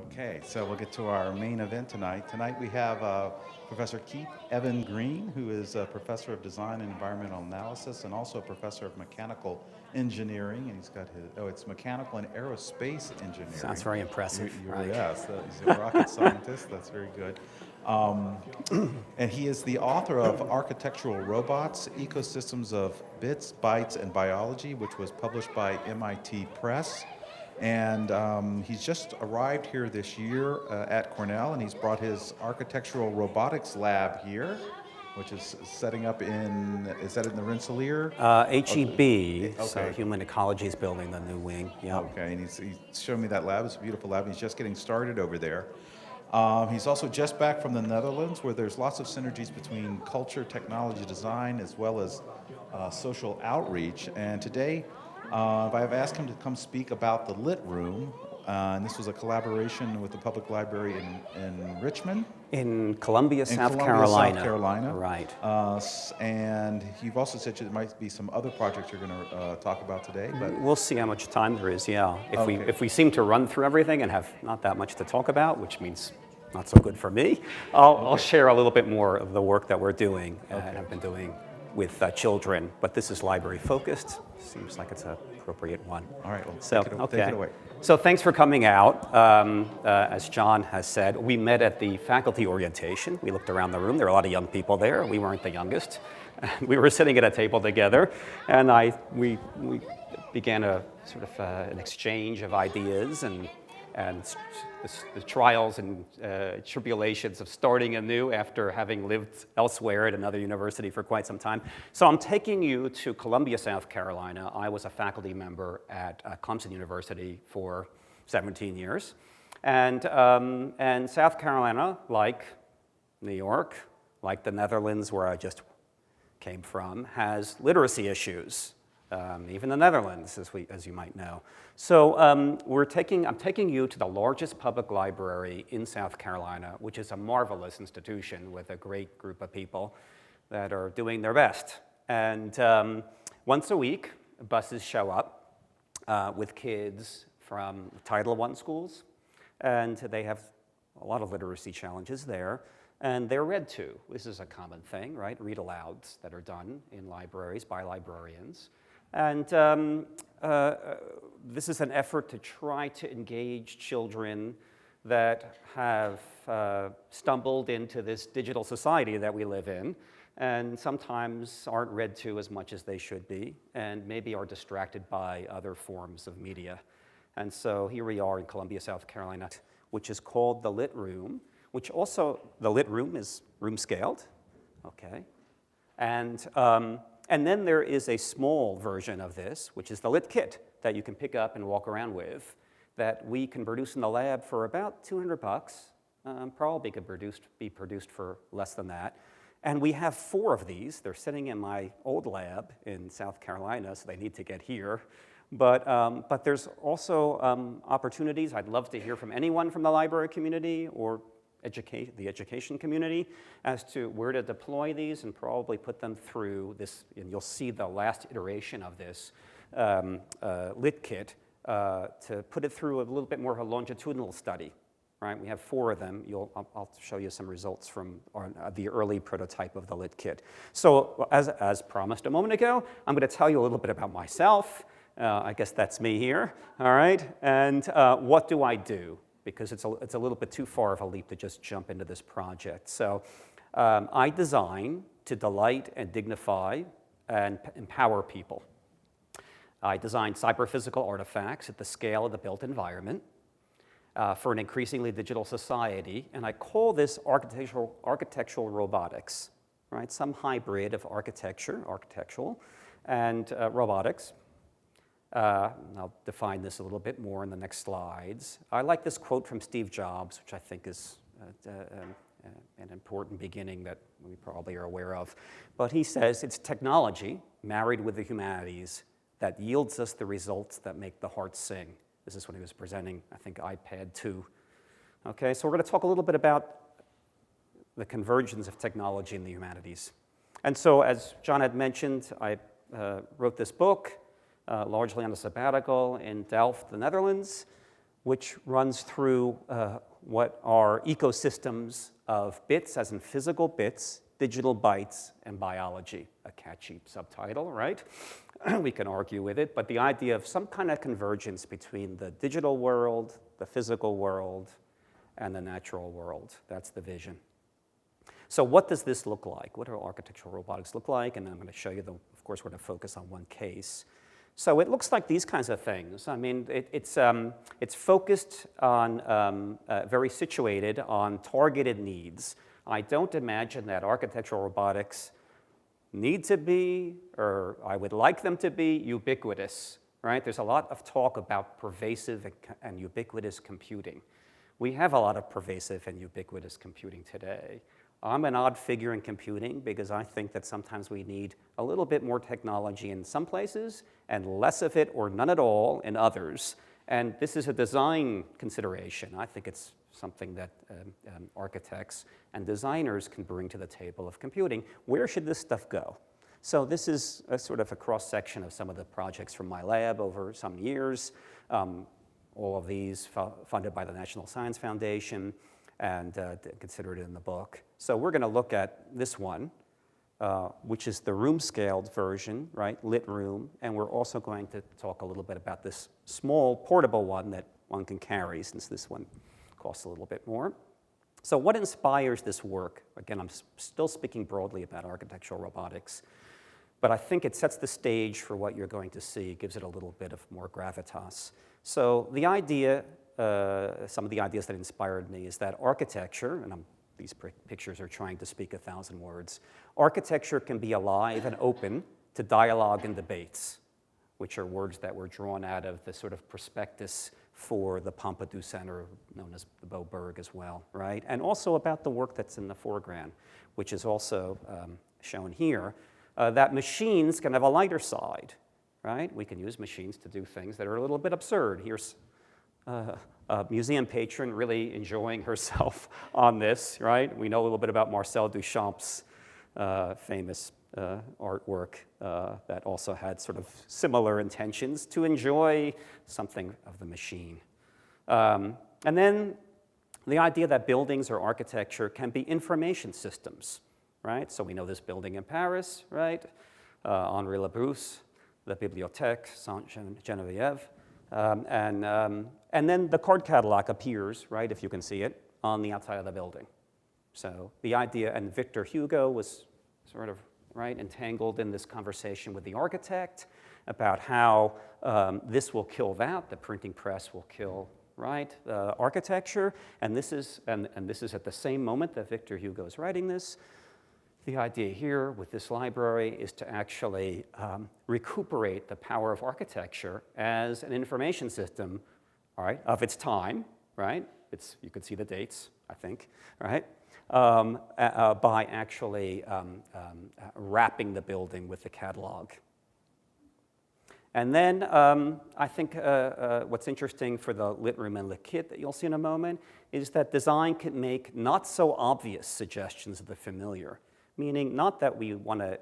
Okay, so we'll get to our main event tonight. Tonight we have Professor Keith Evan Green, who is a professor of design and environmental analysis and also a professor of mechanical engineering. And he's got his, it's mechanical and aerospace engineering. Sounds very impressive. Right. Yes, he's a rocket scientist. That's very good. And he is the author of Architectural Robots, Ecosystems of Bits, Bytes, and Biology, which was published by MIT Press. And he's just arrived here this year at Cornell, and he's brought his Architectural Robotics Lab here, which is setting up is that in the Rensselaer? HEB, okay. So Human Ecology is building the new wing. Yeah. Okay, and he's showing me that lab. It's a beautiful lab. He's just getting started over there. He's also just back from the Netherlands, where there's lots of synergies between culture, technology, design, as well as social outreach. And today, I've asked him to come speak about the Lit Room, and this was a collaboration with the Public Library in Richmond. In Columbia, South Carolina. South Carolina. Right. And you've also said there might be some other projects you're going to talk about today. But we'll see how much time there is, yeah. Okay. If we seem to run through everything and have not that much to talk about, which means not so good for me, I'll share a little bit more of the work that we're doing and have been doing with children. But this is library focused. Seems like it's an appropriate one. All right, well, so, take it away. So thanks for coming out. As John has said, we met at the faculty orientation. We looked around the room. There were a lot of young people there. We weren't the youngest. We were sitting at a table together, and we began a sort of an exchange of ideas and the trials and tribulations of starting anew after having lived elsewhere at another university for quite some time. So I'm taking you to Columbia, South Carolina. I was a faculty member at Clemson University for 17 years. And South Carolina, like New York, like the Netherlands, where I just came from, has literacy issues. Even the Netherlands, as you might know. So I'm taking you to the largest public library in South Carolina, which is a marvelous institution with a great group of people that are doing their best. And once a week, buses show up with kids from Title I schools, and they have a lot of literacy challenges there. And they're read to. This is a common thing, right? Read-alouds that are done in libraries by librarians. And this is an effort to try to engage children that have stumbled into this digital society that we live in, and sometimes aren't read to as much as they should be, and maybe are distracted by other forms of media. And so here we are in Columbia, South Carolina, which is called the Lit Room, which also, the Lit Room is room scaled, okay? And then there is a small version of this, which is the Lit Kit that you can pick up and walk around with, that we can produce in the lab for about $200. Probably could be produced for less than that. And we have 4 of these. They're sitting in my old lab in South Carolina, so they need to get here. But there's also opportunities. I'd love to hear from anyone from the library community or the education community as to where to deploy these and probably put them through this, and you'll see the last iteration of this Lit Kit to put it through a little bit more of a longitudinal study, right? We have 4 of them. I'll show you some results from the early prototype of the Lit Kit. So as promised a moment ago, I'm going to tell you a little bit about myself. I guess that's me here, all right? And what do I do? Because it's a little bit too far of a leap to just jump into this project. So I design to delight and dignify and empower people. I design cyber-physical artifacts at the scale of the built environment for an increasingly digital society, and I call this architectural robotics, right? Some hybrid of architectural, and robotics. I'll define this a little bit more in the next slides. I like this quote from Steve Jobs, which I think is an important beginning that we probably are aware of. But he says, it's technology married with the humanities that yields us the results that make the heart sing. This is when he was presenting, I think, iPad 2. Okay, so we're going to talk a little bit about the convergence of technology in the humanities. And so, as John had mentioned, I wrote this book, largely on a sabbatical in Delft, the Netherlands. which runs through what are ecosystems of bits, as in physical bits, digital bytes, and biology. A catchy subtitle, right? We can argue with it, but the idea of some kind of convergence between the digital world, the physical world, and the natural world. That's the vision. So what does this look like? What do architectural robotics look like? And I'm going to show you, of course, we're going to focus on one case. So it looks like these kinds of things. I mean, it's focused on, very situated on targeted needs. I don't imagine that architectural robotics need to be, or I would like them to be, ubiquitous, right? There's a lot of talk about pervasive and ubiquitous computing. We have a lot of pervasive and ubiquitous computing today. I'm an odd figure in computing because I think that sometimes we need a little bit more technology in some places and less of it or none at all in others. And this is a design consideration. I think it's something that architects and designers can bring to the table of computing. Where should this stuff go? So this is a sort of a cross-section of some of the projects from my lab over some years. All of these funded by the National Science Foundation and considered in the book. So we're going to look at this one, which is the room-scaled version, right, lit room, and we're also going to talk a little bit about this small portable one that one can carry, since this one costs a little bit more. So what inspires this work? Again, I'm still speaking broadly about architectural robotics, but I think it sets the stage for what you're going to see, gives it a little bit of more gravitas. So the idea, some of the ideas that inspired me is that architecture, and these pictures are trying to speak 1,000 words, architecture can be alive and open to dialogue and debates, which are words that were drawn out of the sort of prospectus for the Pompidou Center, known as the Boberg as well, right? And also about the work that's in the foreground, which is also shown here, that machines can have a lighter side, right? We can use machines to do things that are a little bit absurd. Here's a museum patron really enjoying herself on this, right? We know a little bit about Marcel Duchamp's famous artwork that also had sort of similar intentions to enjoy something of the machine. And then the idea that buildings or architecture can be information systems, right? So we know this building in Paris, right? Henri Labrousse, the Bibliothèque Sainte-Geneviève. And then the card catalog appears, right, if you can see it, on the outside of the building. So the idea, and Victor Hugo was sort of, right, entangled in this conversation with the architect about how this will kill that, the printing press will kill, right, architecture, and this is at the same moment that Victor Hugo is writing this. The idea here with this library is to actually recuperate the power of architecture as an information system, all right, of its time, right? You can see the dates, I think, right? By actually wrapping the building with the catalog. And then I think what's interesting for the lit room and lit kit that you'll see in a moment is that design can make not so obvious suggestions of the familiar. Meaning not that we want to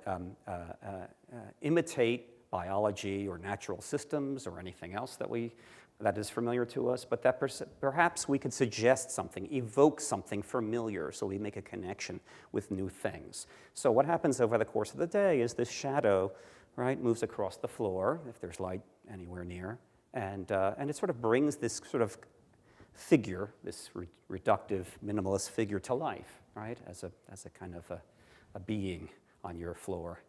imitate biology or natural systems or anything else that is familiar to us, but that perhaps we could suggest something, evoke something familiar, so we make a connection with new things. So what happens over the course of the day is this shadow, right, moves across the floor, if there's light anywhere near, and it sort of brings this sort of figure, this reductive, minimalist figure to life, right, as a kind of a being on your floor.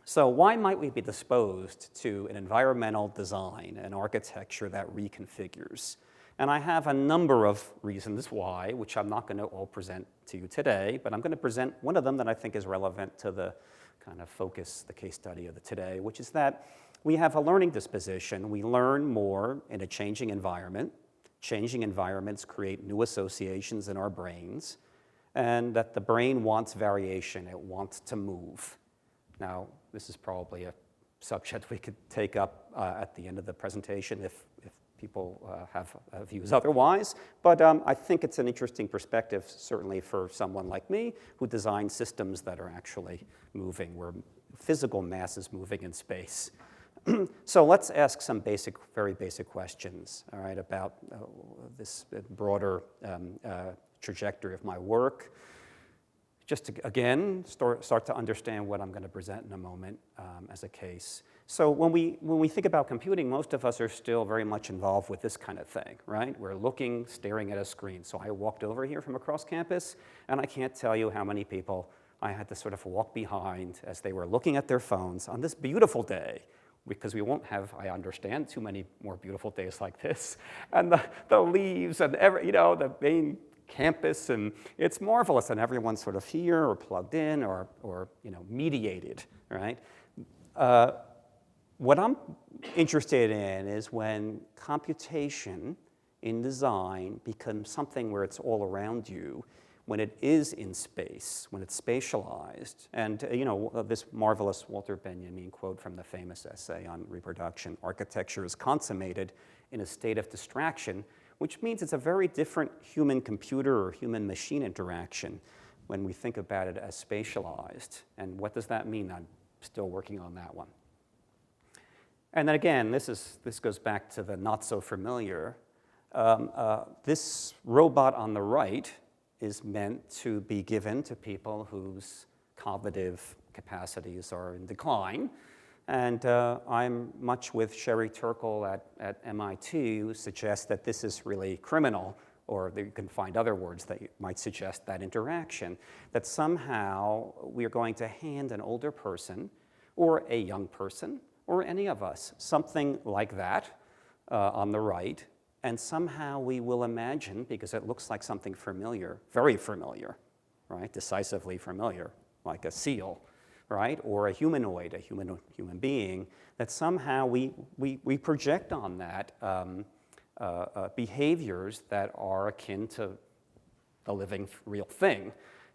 So why might we be disposed to an environmental design, an architecture that reconfigures? And I have a number of reasons why, which I'm not going to all present to you today, but I'm going to present one of them that I think is relevant to the kind of focus, the case study of the today, which is that we have a learning disposition. We learn more in a changing environment. Changing environments create new associations in our brains, and that the brain wants variation, it wants to move. Now, this is probably a subject we could take up at the end of the presentation if people have views otherwise, but I think it's an interesting perspective, certainly for someone like me, who designs systems that are actually moving, where physical mass is moving in space. So let's ask some very basic questions, all right, about this broader trajectory of my work. Just to, again, start to understand what I'm going to present in a moment as a case. So when we think about computing, most of us are still very much involved with this kind of thing, right? We're looking, staring at a screen. So I walked over here from across campus, and I can't tell you how many people I had to sort of walk behind as they were looking at their phones on this beautiful day, because we won't have, I understand, too many more beautiful days like this. And the leaves and the main campus, and it's marvelous, and everyone's sort of here or plugged in or mediated, right? What I'm interested in is when computation in design becomes something where it's all around you, when it is in space, when it's spatialized. And this marvelous Walter Benjamin quote from the famous essay on reproduction, architecture is consummated in a state of distraction, which means it's a very different human-computer or human-machine interaction when we think about it as spatialized. And what does that mean? I'm still working on that one. And then again, this goes back to the not so familiar. This robot on the right is meant to be given to people whose cognitive capacities are in decline. And I'm much with Sherry Turkle at MIT, who suggests that this is really criminal, or you can find other words that might suggest that interaction, that somehow we are going to hand an older person, or a young person, or any of us, something like that on the right, and somehow we will imagine, because it looks like something familiar, very familiar, right, decisively familiar, like a seal, right, or a humanoid, a human being, that somehow we project on that behaviors that are akin to a living, real thing.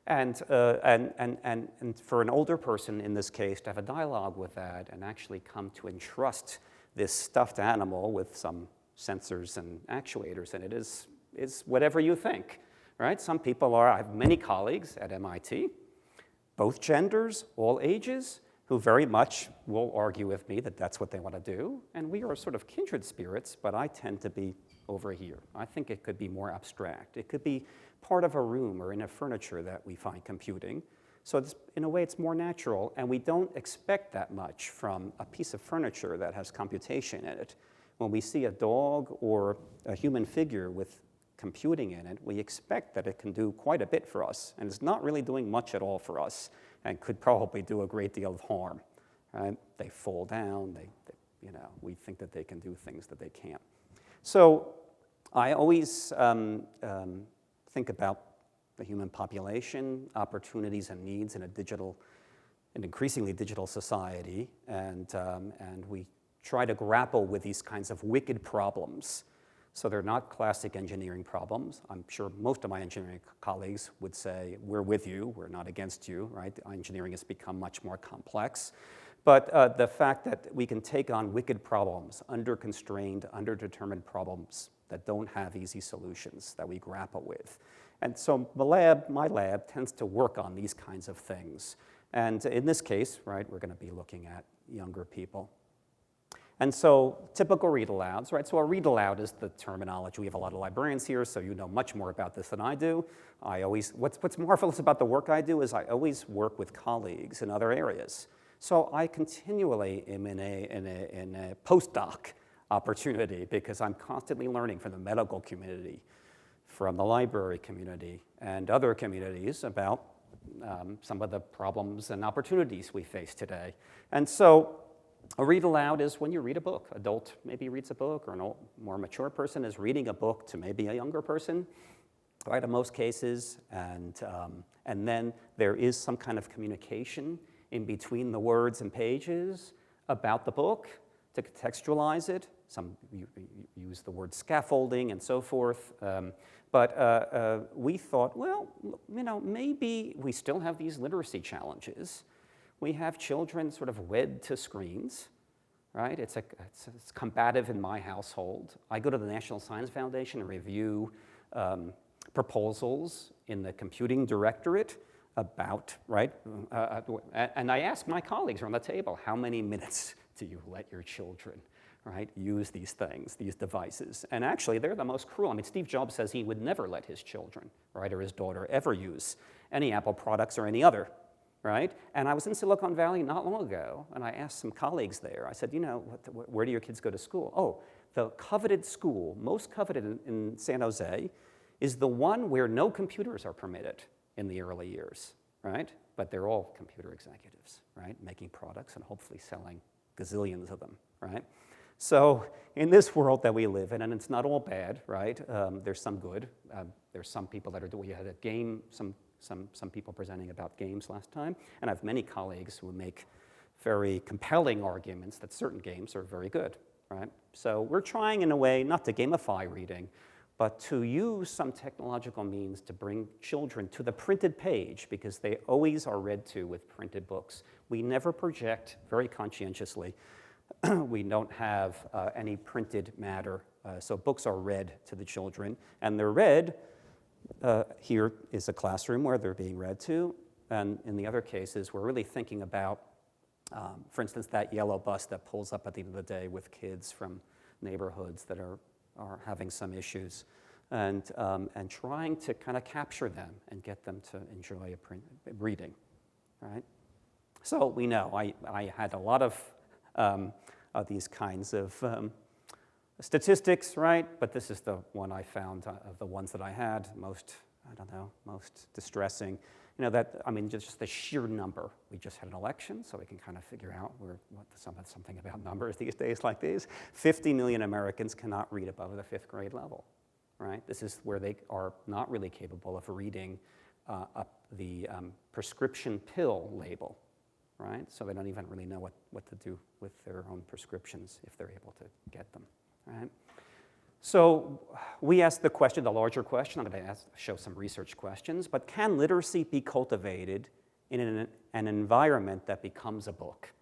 And for an older person, in this case, to have a dialogue with that and actually come to entrust this stuffed animal with some sensors and actuators, and it is whatever you think, right? Some people are, I have many colleagues at MIT, both genders, all ages, who very much will argue with me that that's what they want to do. And we are sort of kindred spirits, but I tend to be over here. I think it could be more abstract. It could be part of a room or in a furniture that we find computing. So it's, in a way, it's more natural, and we don't expect that much from a piece of furniture that has computation in it. When we see a dog or a human figure with computing in it, we expect that it can do quite a bit for us, and it's not really doing much at all for us, and could probably do a great deal of harm. Right? They fall down, we think that they can do things that they can't. So I always think about the human population, opportunities and needs in an increasingly digital society, and we try to grapple with these kinds of wicked problems. So they're not classic engineering problems. I'm sure most of my engineering colleagues would say, we're with you, we're not against you, right? Engineering has become much more complex. But the fact that we can take on wicked problems, under-constrained, under-determined problems that don't have easy solutions that we grapple with. And so my lab tends to work on these kinds of things. And in this case, right, we're going to be looking at younger people. And so typical read-alouds, right? So a read-aloud is the terminology. We have a lot of librarians here, so you know much more about this than I do. What's marvelous about the work I do is I always work with colleagues in other areas. So I continually am in a postdoc opportunity because I'm constantly learning from the medical community, from the library community, and other communities about some of the problems and opportunities we face today. And so a read aloud is when you read a book. Adult maybe reads a book, or a more mature person is reading a book to maybe a younger person, right, in most cases. And then there is some kind of communication in between the words and pages about the book to contextualize it. Some use the word scaffolding and so forth. But we thought, well, maybe we still have these literacy challenges. We have children sort of wed to screens, right? It's combative in my household. I go to the National Science Foundation and review proposals in the computing directorate about, right? And I ask my colleagues around the table, how many minutes do you let your children, right, use these things, these devices? And actually, they're the most cruel. I mean, Steve Jobs says he would never let his children, right, or his daughter ever use any Apple products or any other, right? And I was in Silicon Valley not long ago, and I asked some colleagues there, I said, you know, where do your kids go to school? Oh, the coveted school, most coveted in San Jose, is the one where no computers are permitted in the early years, right? But they're all computer executives, right? Making products and hopefully selling gazillions of them, right? So in this world that we live in, and it's not all bad, right? There's some good. There's some people that are, we had a game, some people presenting about games last time, and I have many colleagues who make very compelling arguments that certain games are very good, right? So we're trying in a way not to gamify reading, but to use some technological means to bring children to the printed page, because they always are read to with printed books. We never project very conscientiously. We don't have any printed matter, so books are read to the children, and they're read. Here is a classroom where they're being read to, and in the other cases, we're really thinking about, for instance, that yellow bus that pulls up at the end of the day with kids from neighborhoods that are having some issues, and trying to kind of capture them and get them to enjoy reading, right? So we know, I had a lot of these kinds of statistics, right? But this is the one I found of the ones that I had most, I don't know, most distressing. You know, that, I mean, just the sheer number. We just had an election, so we can kind of figure out something about numbers these days like these. 50 million Americans cannot read above the 5th grade level, right? This is where they are not really capable of reading the prescription pill label, right? So they don't even really know what to do with their own prescriptions if they're able to get them, right? So we asked the question, the larger question, I'm going to show some research questions, but can literacy be cultivated in an environment that becomes a book?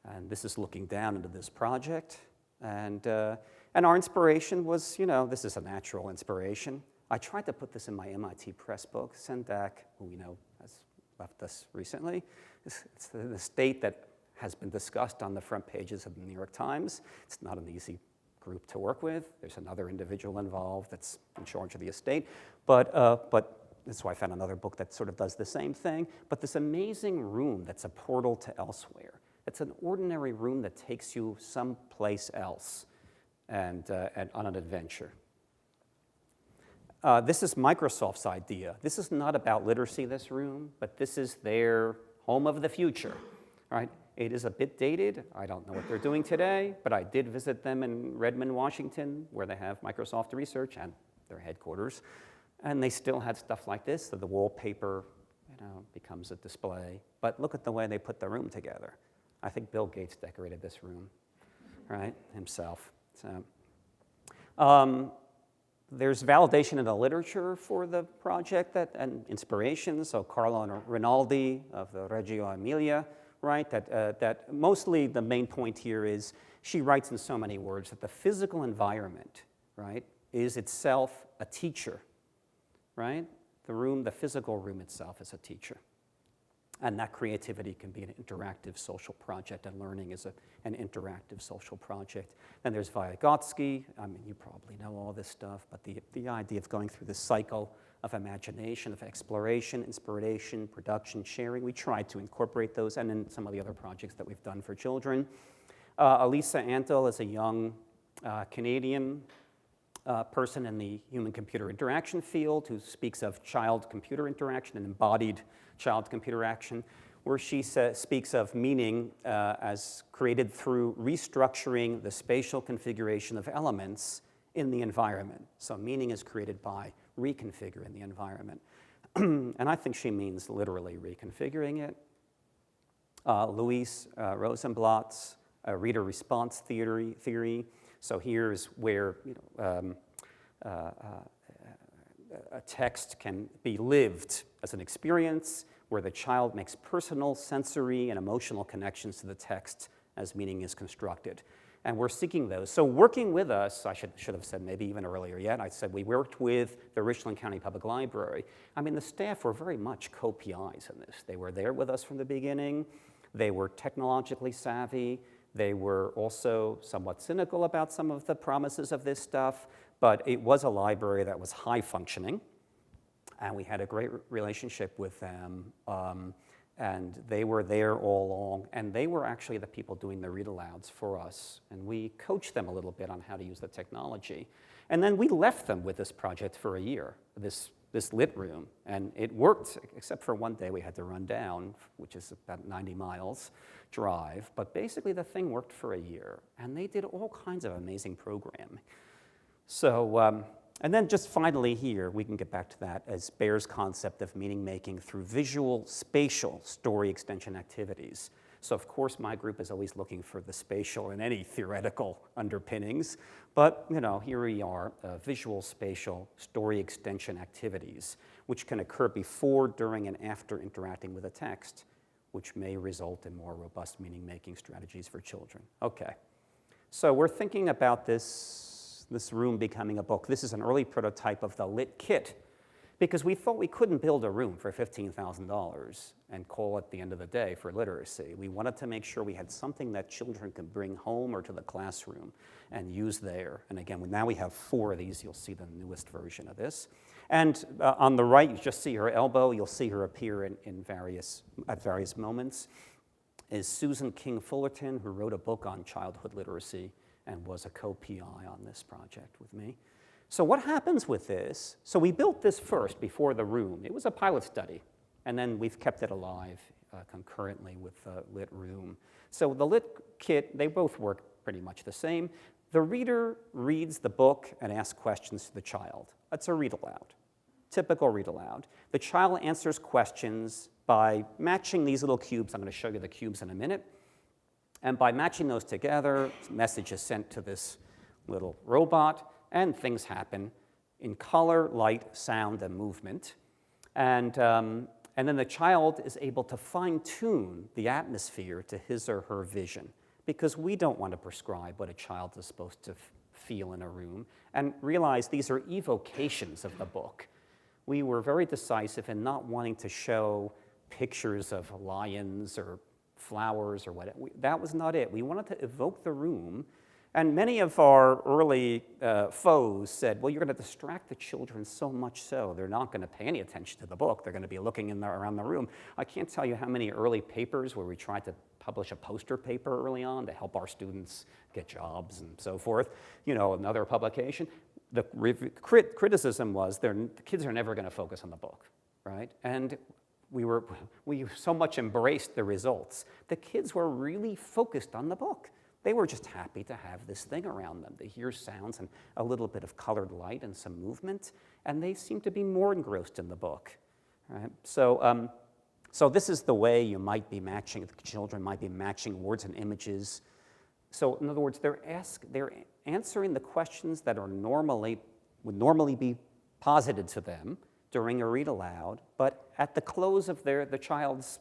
And this is looking down into this project, and our inspiration was, you know, this is a natural inspiration. I tried to put this in my MIT Press book. Sendak, who we know has left us recently, it's the state that has been discussed on the front pages of the New York Times. It's not an easy group to work with. There's another individual involved that's in charge of the estate. But that's why I found another book that sort of does the same thing. But this amazing room that's a portal to elsewhere. It's an ordinary room that takes you someplace else and on an adventure. This is Microsoft's idea. This is not about literacy, this room, but this is their home of the future, right? It is a bit dated. I don't know what they're doing today, but I did visit them in Redmond, Washington, where they have Microsoft Research and their headquarters. And they still had stuff like this, so the wallpaper, you know, becomes a display. But look at the way they put the room together. I think Bill Gates decorated this room, right, himself. So, there's validation in the literature for the project and inspiration. So Carlo Rinaldi of the Reggio Emilia, right, that mostly the main point here is she writes in so many words that the physical environment, right, is itself a teacher, right? The physical room itself is a teacher. And that creativity can be an interactive social project, and learning is an interactive social project. Then there's Vygotsky. I mean, you probably know all this stuff, but the idea of going through this cycle of imagination, of exploration, inspiration, production, sharing, we tried to incorporate those, and in some of the other projects that we've done for children. Elisa Antle is a young Canadian person in the human-computer interaction field who speaks of child-computer interaction and embodied child-computer action, where she speaks of meaning as created through restructuring the spatial configuration of elements in the environment. So meaning is created by reconfiguring the environment. And I think she means literally reconfiguring it. Luis Rosenblatt's reader response theory. So here's where, you know, a text can be lived as an experience, where the child makes personal, sensory, and emotional connections to the text as meaning is constructed. And we're seeking those. So working with us, I should have said maybe even earlier yet, I said we worked with the Richland County Public Library. I mean, the staff were very much co-PIs in this. They were there with us from the beginning. They were technologically savvy. They were also somewhat cynical about some of the promises of this stuff, but it was a library that was high functioning, and we had a great relationship with them, and they were there all along, and they were actually the people doing the read-alouds for us, and we coached them a little bit on how to use the technology. And then we left them with this project for a year, this lit room, and it worked, except for one day we had to run down, which is about 90 miles drive, but basically the thing worked for a year, and they did all kinds of amazing programming. So, and then just finally here, we can get back to that, as Bayer's concept of meaning making through visual, spatial story extension activities. So of course my group is always looking for the spatial in any theoretical underpinnings, but here we are, visual, spatial story extension activities, which can occur before, during, and after interacting with a text, which may result in more robust meaning-making strategies for children. Okay, so we're thinking about this room becoming a book. This is an early prototype of the lit kit, because we thought we couldn't build a room for $15,000 and call it the end of the day for literacy. We wanted to make sure we had something that children could bring home or to the classroom and use there. And again, now we have 4 of these. You'll see the newest version of this. And on the right, you just see her elbow. You'll see her appear at various moments, is Susan King Fullerton, who wrote a book on childhood literacy and was a co-PI on this project with me. So what happens with this? So we built this first before the room. It was a pilot study, and then we've kept it alive concurrently with the lit room. So the lit kit, they both work pretty much the same. The reader reads the book and asks questions to the child. That's a read aloud, typical read aloud. The child answers questions by matching these little cubes. I'm going to show you the cubes in a minute. And by matching those together, a message is sent to this little robot, and things happen in color, light, sound, and movement. And then the child is able to fine-tune the atmosphere to his or her vision, because we don't want to prescribe what a child is supposed to feel in a room, and realize these are evocations of the book. We were very decisive in not wanting to show pictures of lions or flowers or whatever. That was not it. We wanted to evoke the room. And many of our early foes said, well, you're going to distract the children so much so they're not going to pay any attention to the book. They're going to be looking around the room. I can't tell you how many early papers where we tried to publish a poster paper early on to help our students get jobs and so forth. Another publication. The criticism was the kids are never going to focus on the book, right? And we so much embraced the results. The kids were really focused on the book. They were just happy to have this thing around them, to hear sounds and a little bit of colored light and some movement, and they seemed to be more engrossed in the book. Right? So, so this is the way you might be matching, the children might be matching words and images. So in other words, they're answering the questions that would normally be posited to them during a read aloud, but at the close of the child's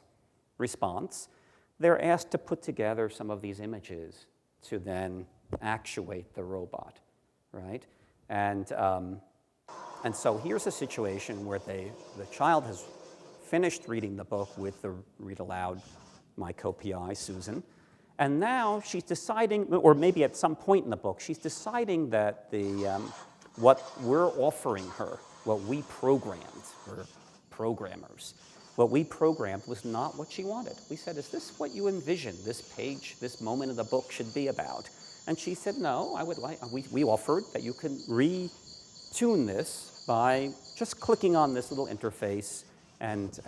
response, they're asked to put together some of these images to then actuate the robot, right? And so here's a situation where the child has finished reading the book with the read aloud, my co-PI, Susan, and now she's deciding, or maybe at some point in the book, she's deciding that what we're offering her, what we programmed, we're programmers, what we programmed was not what she wanted. We said, is this what you envisioned this page, this moment of the book should be about? And she said, no, we offered that you could retune this by just clicking on this little interface and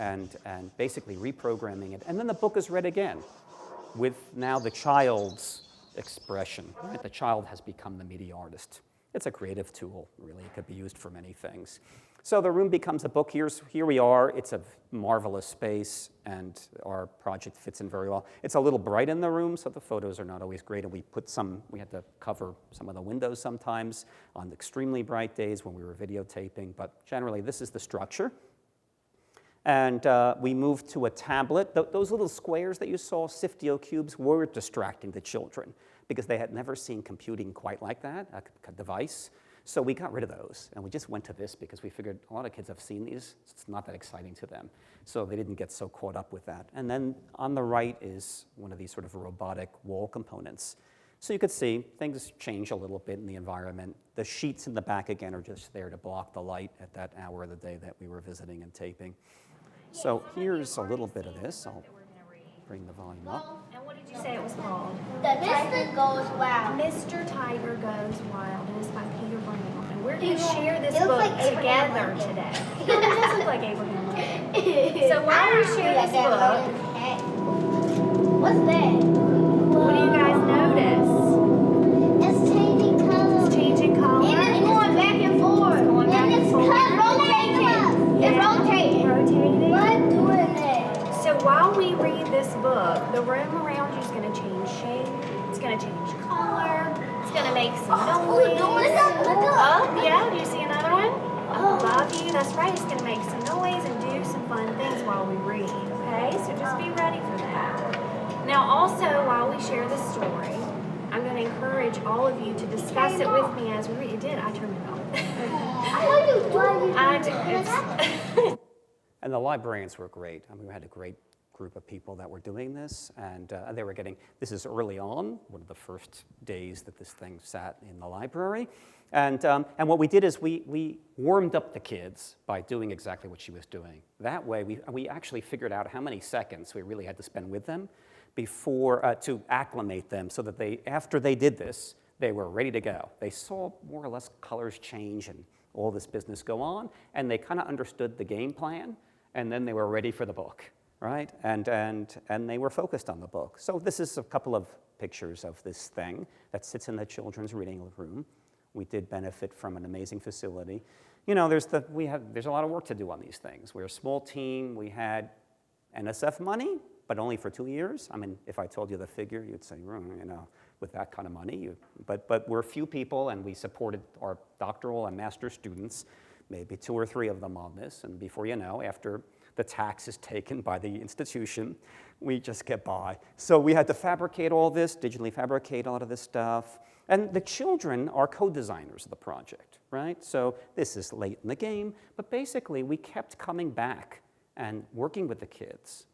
basically reprogramming it. And then the book is read again with now the child's expression. Right? The child has become the media artist. It's a creative tool, really. It could be used for many things. So the room becomes a book. Here we are. It's a marvelous space, and our project fits in very well. It's a little bright in the room, so the photos are not always great, and we had to cover some of the windows sometimes on extremely bright days when we were videotaping, but generally this is the structure. And we moved to a tablet. Those little squares that you saw, Siftio cubes, were distracting the children because they had never seen computing quite like that, a device. So we got rid of those, and we just went to this because we figured a lot of kids have seen these. It's not that exciting to them. So they didn't get so caught up with that. And then on the right is one of these sort of robotic wall components. So you could see things change a little bit in the environment. The sheets in the back, again, are just there to block the light at that hour of the day that we were visiting and taping. So here's a little bit of this. I'll bring the volume up. And what did you say it was called? Mr. Goes Wild. Mr. Tiger Goes Wild. It is by Peter Brown. And we're going to share this It looks book like Abraham together Lincoln. today. It does look like Abraham Lincoln. So while we share this book, What's that? what do you guys notice? It's changing color. It's changing color. And it's going back and forth. going back and and it's forth. rotating. It's rotating. Rotating. What doing that? So while we read this book, the room around you is going to change shape. It's going to change color. It's going to make some noise. Look up. Oh, yeah. Do you see another one? I love you. That's right. It's going to make some noise and do some fun things while we read. Okay? So just be ready for that. Now, also, while we share this story, I'm going to encourage all of you to discuss it with me as we read. It did. I turned it off. I did. And the librarians were great. I mean, we had a great group of people that were doing this, and they were getting, this is early on, one of the first days that this thing sat in the library. And what we did is we warmed up the kids by doing exactly what she was doing. That way, we actually figured out how many seconds we really had to spend with them before, to acclimate them so that they, after they did this, they were ready to go. They saw more or less colors change and all this business go on, and they kind of understood the game plan, and then they were ready for the book, right? And they were focused on the book. So this is a couple of pictures of this thing that sits in the children's reading room. We did benefit from an amazing facility. You know, there's a lot of work to do on these things. We're a small team. We had NSF money, but only for 2 years. I mean, if I told you the figure, you'd say, you know, with that kind of money. But we're a few people, and we supported our doctoral and master's students, maybe 2 or 3 of them on this. And before you know, after the tax is taken by the institution, we just get by. So we had to fabricate all this, digitally fabricate a lot of this stuff. And the children are co-designers of the project, right? So this is late in the game, but basically we kept coming back and working with the kids,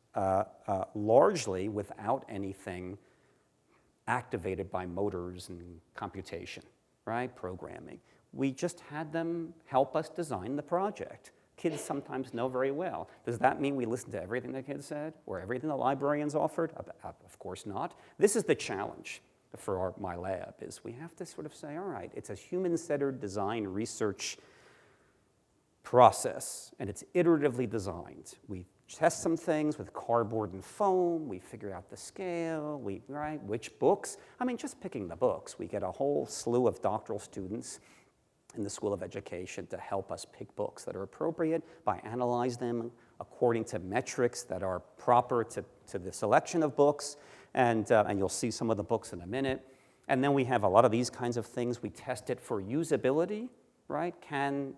largely without anything activated by motors and computation, right? Programming. We just had them help us design the project. Kids sometimes know very well. Does that mean we listen to everything the kids said or everything the librarians offered? Of course not. This is the challenge for my lab, is we have to sort of say, all right, it's a human-centered design research process, and it's iteratively designed. We test some things with cardboard and foam. We figure out the scale, right, which books. I mean, just picking the books. We get a whole slew of doctoral students in the School of Education to help us pick books that are appropriate, by analyze them according to metrics that are proper to the selection of books. And you'll see some of the books in a minute. And then we have a lot of these kinds of things. We test it for usability, right? And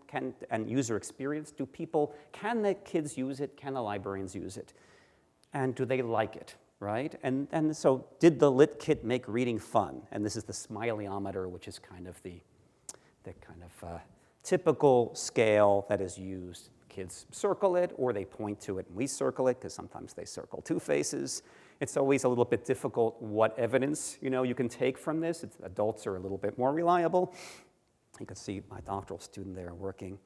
user experience. Can the kids use it? Can the librarians use it? And do they like it, right? And so did the lit kit make reading fun? And this is the smiley-ometer, which is kind of the typical scale that is used. Kids circle it, or they point to it and we circle it, because sometimes they circle 2 faces. It's always a little bit difficult what evidence you can take from this. Adults are a little bit more reliable. You can see my doctoral student there working.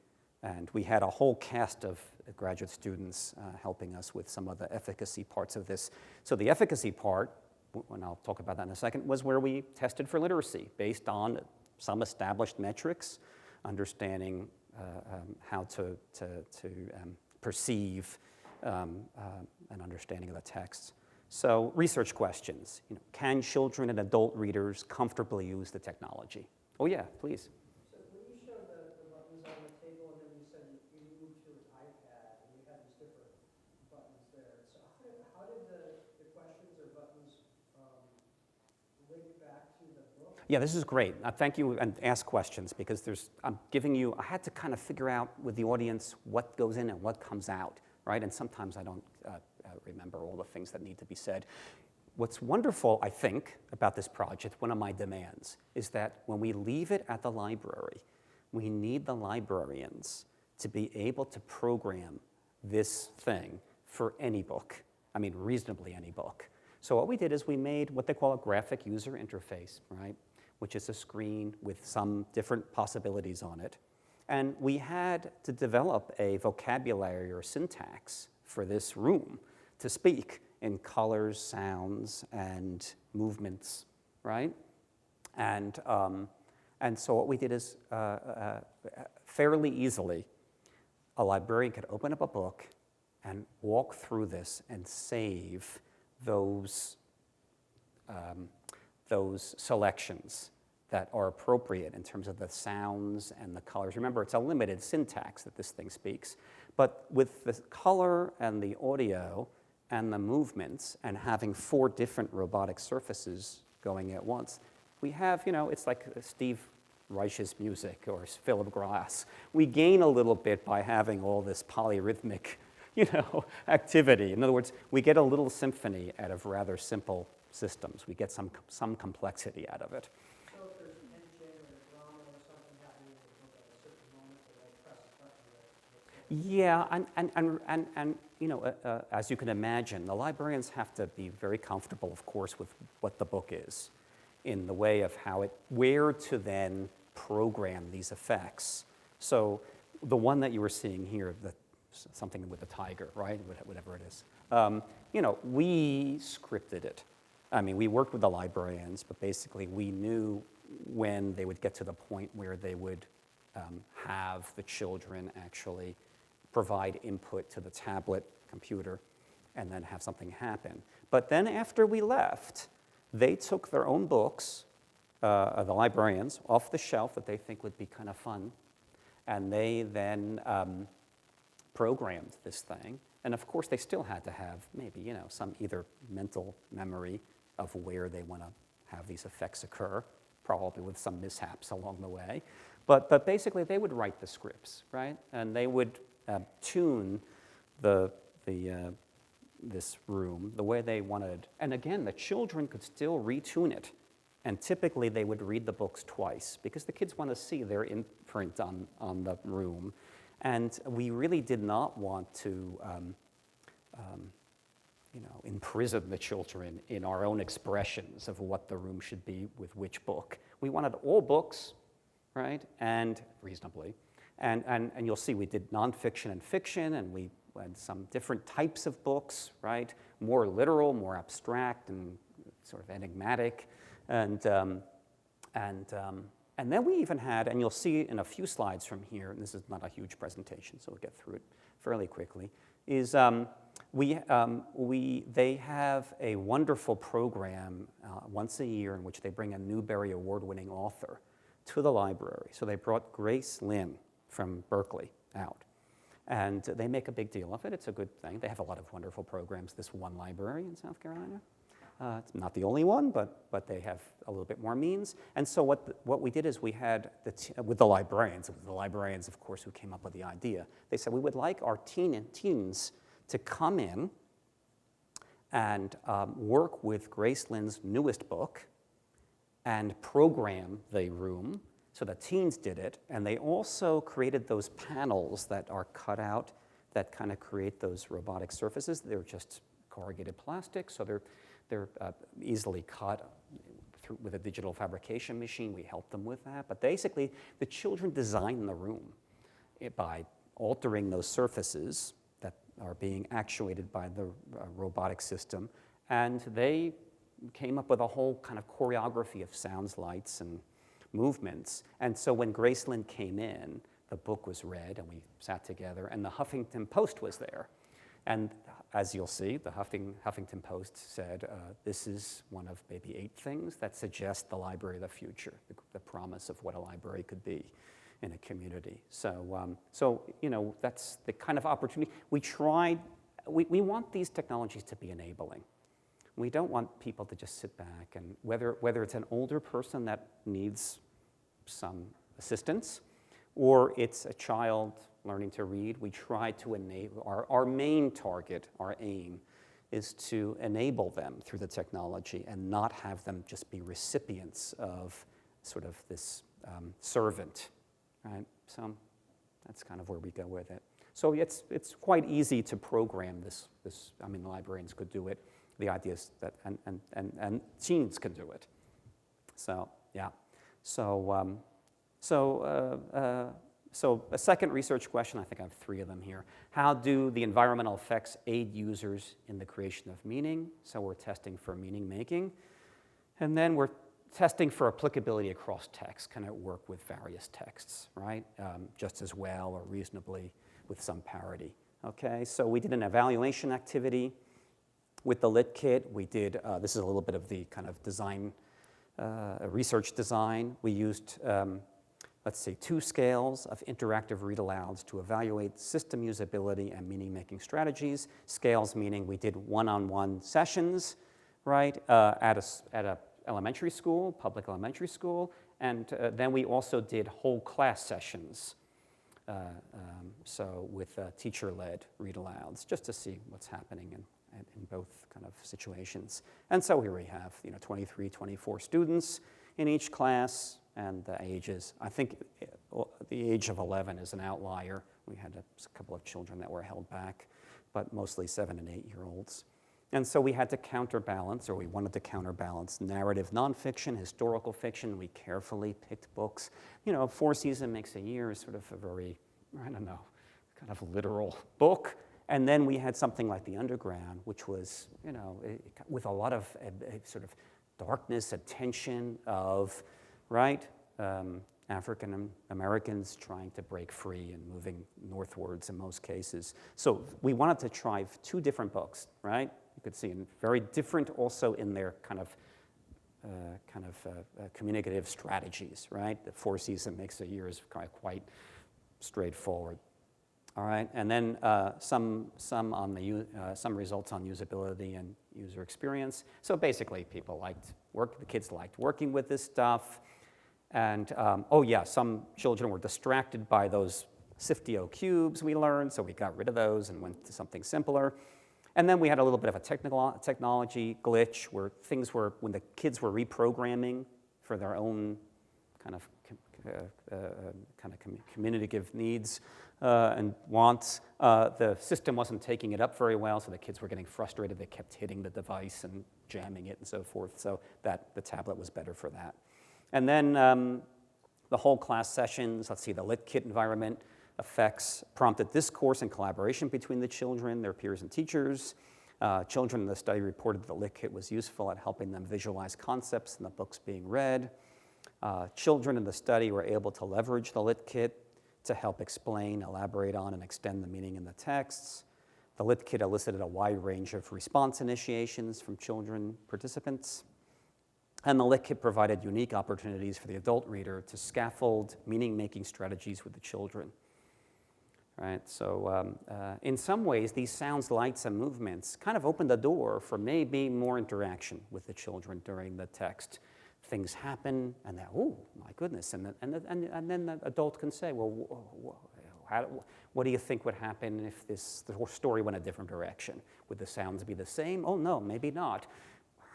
And we had a whole cast of graduate students helping us with some of the efficacy parts of this. So the efficacy part, and I'll talk about that in a second, was where we tested for literacy based on some established metrics, understanding how to perceive an understanding of the text. So research questions. Can children and adult readers comfortably use the technology? Oh yeah, please. So when you showed the buttons on the table, and then you said you moved to an iPad, and you had these different buttons there. So how did the questions or buttons link back to the book? Yeah, this is great. Thank you, and ask questions, because I had to kind of figure out with the audience what goes in and what comes out, right? And sometimes I don't remember all the things that need to be said. What's wonderful, I think, about this project, one of my demands, is that when we leave it at the library, we need the librarians to be able to program this thing for any book. I mean, reasonably any book. So what we did is we made what they call a graphic user interface, right? Which is a screen with some different possibilities on it. And we had to develop a vocabulary or syntax for this room to speak in colors, sounds, and movements, right? And so what we did is fairly easily, a librarian could open up a book and walk through this and save those selections that are appropriate in terms of the sounds and the colors. Remember, it's a limited syntax that this thing speaks. But with the color and the audio and the movements and having 4 different robotic surfaces going at once, we have, it's like Steve Reich's music or Philip Glass. We gain a little bit by having all this polyrhythmic, activity. In other words, we get a little symphony out of rather simple systems. We get some complexity out of it. So if there's tension or drama or something happening in the book at a certain moment, so they press a button. Yeah, as you can imagine, the librarians have to be very comfortable, of course, with what the book is, in the way of where to then program these effects. So the one that you were seeing here, something with the tiger, right? Whatever it is. We scripted it. I mean, we worked with the librarians, but basically we knew when they would get to the point where they would have the children actually provide input to the tablet computer and then have something happen. But then after we left, they took their own books, the librarians, off the shelf that they think would be kind of fun, and they then programmed this thing. And of course, they still had to have maybe, some either mental memory of where they want to have these effects occur, probably with some mishaps along the way. But basically, they would write the scripts, right? And they would tune this room the way they wanted. And again, the children could still retune it. And typically, they would read the books twice because the kids want to see their imprint on the room. And we really did not want to imprison the children in our own expressions of what the room should be with which book. We wanted all books, right, and reasonably. And you'll see we did nonfiction and fiction, and we had some different types of books, right, more literal, more abstract, and sort of enigmatic. And then we even had, and you'll see in a few slides from here, and this is not a huge presentation, so we'll get through it fairly quickly, is they have a wonderful program once a year in which they bring a Newbery Award-winning author to the library. So they brought Grace Lin from Berkeley out. And they make a big deal of it. It's a good thing. They have a lot of wonderful programs, this one library in South Carolina. It's not the only one, but they have a little bit more means. And so what we did is we had, with the librarians, of course, who came up with the idea. They said, we would like our teens to come in and work with Grace Lin's newest book and program the room. So the teens did it, and they also created those panels that are cut out that kind of create those robotic surfaces. They're just corrugated plastic, so they're easily cut with a digital fabrication machine. We help them with that. But basically, the children design the room by altering those surfaces that are being actuated by the robotic system. And they came up with a whole kind of choreography of sounds, lights, and movements. And so when Grace Lin came in, the book was read, and we sat together, and the Huffington Post was there. And as you'll see, the Huffington Post said, this is one of maybe 8 things that suggest the library of the future, the promise of what a library could be in a community. So that's the kind of opportunity. We want these technologies to be enabling. We don't want people to just sit back and whether it's an older person that needs some assistance or it's a child learning to read, we try to enable, our main target, our aim, is to enable them through the technology and not have them just be recipients of sort of this servant right? So that's kind of where we go with it. So it's quite easy to program this. I mean, the librarians could do it. The idea is that, and teens can do it. So yeah. So a second research question, I think I have 3 of them here. How do the environmental effects aid users in the creation of meaning? So we're testing for meaning making. And then we're testing for applicability across text. Can it work with various texts, right? Just as well or reasonably with some parity. Okay, so we did an evaluation activity with the Lit Kit. We did, this is a little bit of the kind of design, research design. We used, let's see, 2 scales of interactive read-alouds to evaluate system usability and meaning-making strategies. Scales meaning we did one-on-one sessions, right, at a elementary school, public elementary school, and then we also did whole class sessions. So with teacher-led read-alouds, just to see what's happening in both kind of situations. And so here we have, 23, 24 students in each class, and the ages. I think the age of 11 is an outlier. We had a couple of children that were held back, but mostly 7- and 8-year-olds. And so we had to counterbalance, or we wanted to counterbalance narrative nonfiction, historical fiction. We carefully picked books. 4 Seasons Makes a Year is sort of a very, I don't know, kind of literal book. And then we had something like The Underground, which was, with a lot of sort of darkness, attention of, right, African Americans trying to break free and moving northwards in most cases. So we wanted to try 2 different books, right? You could see, and very different also in their kind of communicative strategies, right? The 4 Seasons Makes a Year is quite straightforward. All right, and then some results on usability and user experience. So basically, the kids liked working with this stuff. And some children were distracted by those Siftio cubes we learned, so we got rid of those and went to something simpler. And then we had a little bit of a technology glitch where when the kids were reprogramming for their own kind of communicative needs and wants, the system wasn't taking it up very well, so the kids were getting frustrated. They kept hitting the device and jamming it and so forth, so that the tablet was better for that. And then the whole class sessions, let's see, the Lit Kit environment effects prompted discourse and collaboration between the children, their peers, and teachers. Children in the study reported that the Lit Kit was useful at helping them visualize concepts in the books being read. Children in the study were able to leverage the Lit Kit to help explain, elaborate on, and extend the meaning in the texts. The Lit Kit elicited a wide range of response initiations from children participants. And the Lit Kit provided unique opportunities for the adult reader to scaffold meaning-making strategies with the children. Right, so in some ways, these sounds, lights, and movements kind of opened the door for maybe more interaction with the children during the text. Things happen, and then, oh, my goodness, and then the adult can say, well, what do you think would happen if the story went a different direction? Would the sounds be the same? Oh, no, maybe not.